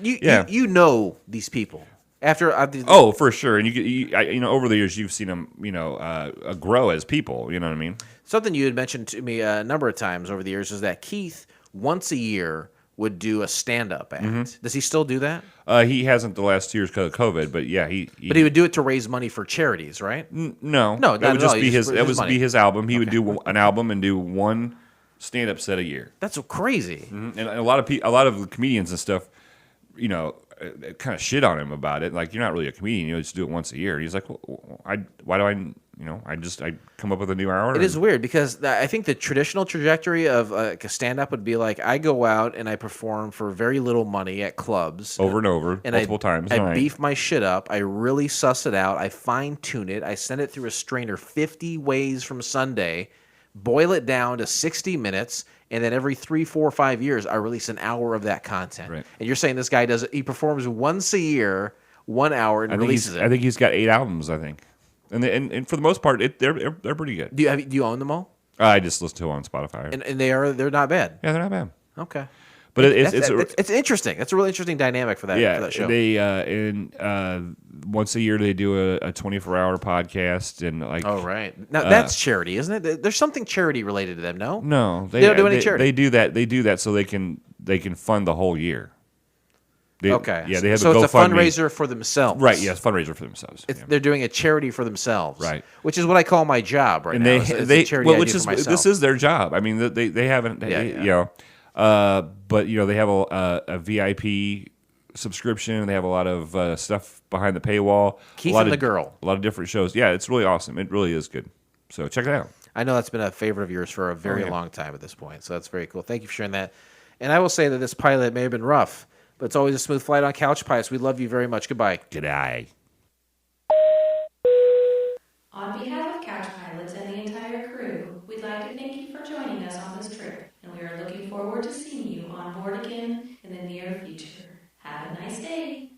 You know these people after. Oh, for sure. And you over the years you've seen them grow as people. You know what I mean? Something you had mentioned to me a number of times over the years is that Keith once a year would do a stand-up act. Mm-hmm. Does he still do that? He hasn't the last 2 years because of COVID, but yeah, But he would do it to raise money for charities, right? No, that would just be his. That would be his album. He would do an album and do one stand-up set a year. That's so crazy. Mm-hmm. And a lot of the comedians and stuff, kind of shit on him about it. Like, you're not really a comedian. You just do it once a year. And he's like, well, why do I come up with a new hour? It is weird because I think the traditional trajectory of a stand-up would be like, I go out and I perform for very little money at clubs. Over and over, multiple times. I beef my shit up. I really suss it out. I fine-tune it. I send it through a strainer 50 ways from Sunday, boil it down to 60 minutes, and then every 3, 4, 5 years, I release an hour of that content. Right. And you're saying this guy he performs once a year, 1 hour, and releases it. I think he's got 8 albums, I think. And for the most part, they're pretty good. Do you own them all? I just listen to them on Spotify. And they're not bad. Yeah, they're not bad. Okay. But it's interesting. That's a really interesting dynamic for that show. They once a year they do a 24-hour podcast and like. Oh right, now that's charity, isn't it? There's something charity related to them. No, they don't do any charity. They do that. They do that so they can fund the whole year. Okay. Yeah, they have so a it's a fundraiser for themselves. Right. Yes, fundraiser for themselves. They're doing a charity for themselves. Right. Which is what I call my job right now. It's a charity I do for myself. This is their job. I mean, they haven't. But they have a VIP subscription. They have a lot of stuff behind the paywall. Keith and the Girl. A lot of different shows. Yeah, it's really awesome. It really is good. So check it out. I know that's been a favorite of yours for a very long time at this point. So that's very cool. Thank you for sharing that. And I will say that this pilot may have been rough, But it's always a smooth flight on Couch Pilots. We love you very much. Goodbye. G'day. On behalf of Couch Pilots and the entire crew, we'd like to thank you for joining us on this trip, and we are looking forward to seeing you on board again in the near future. Have a nice day.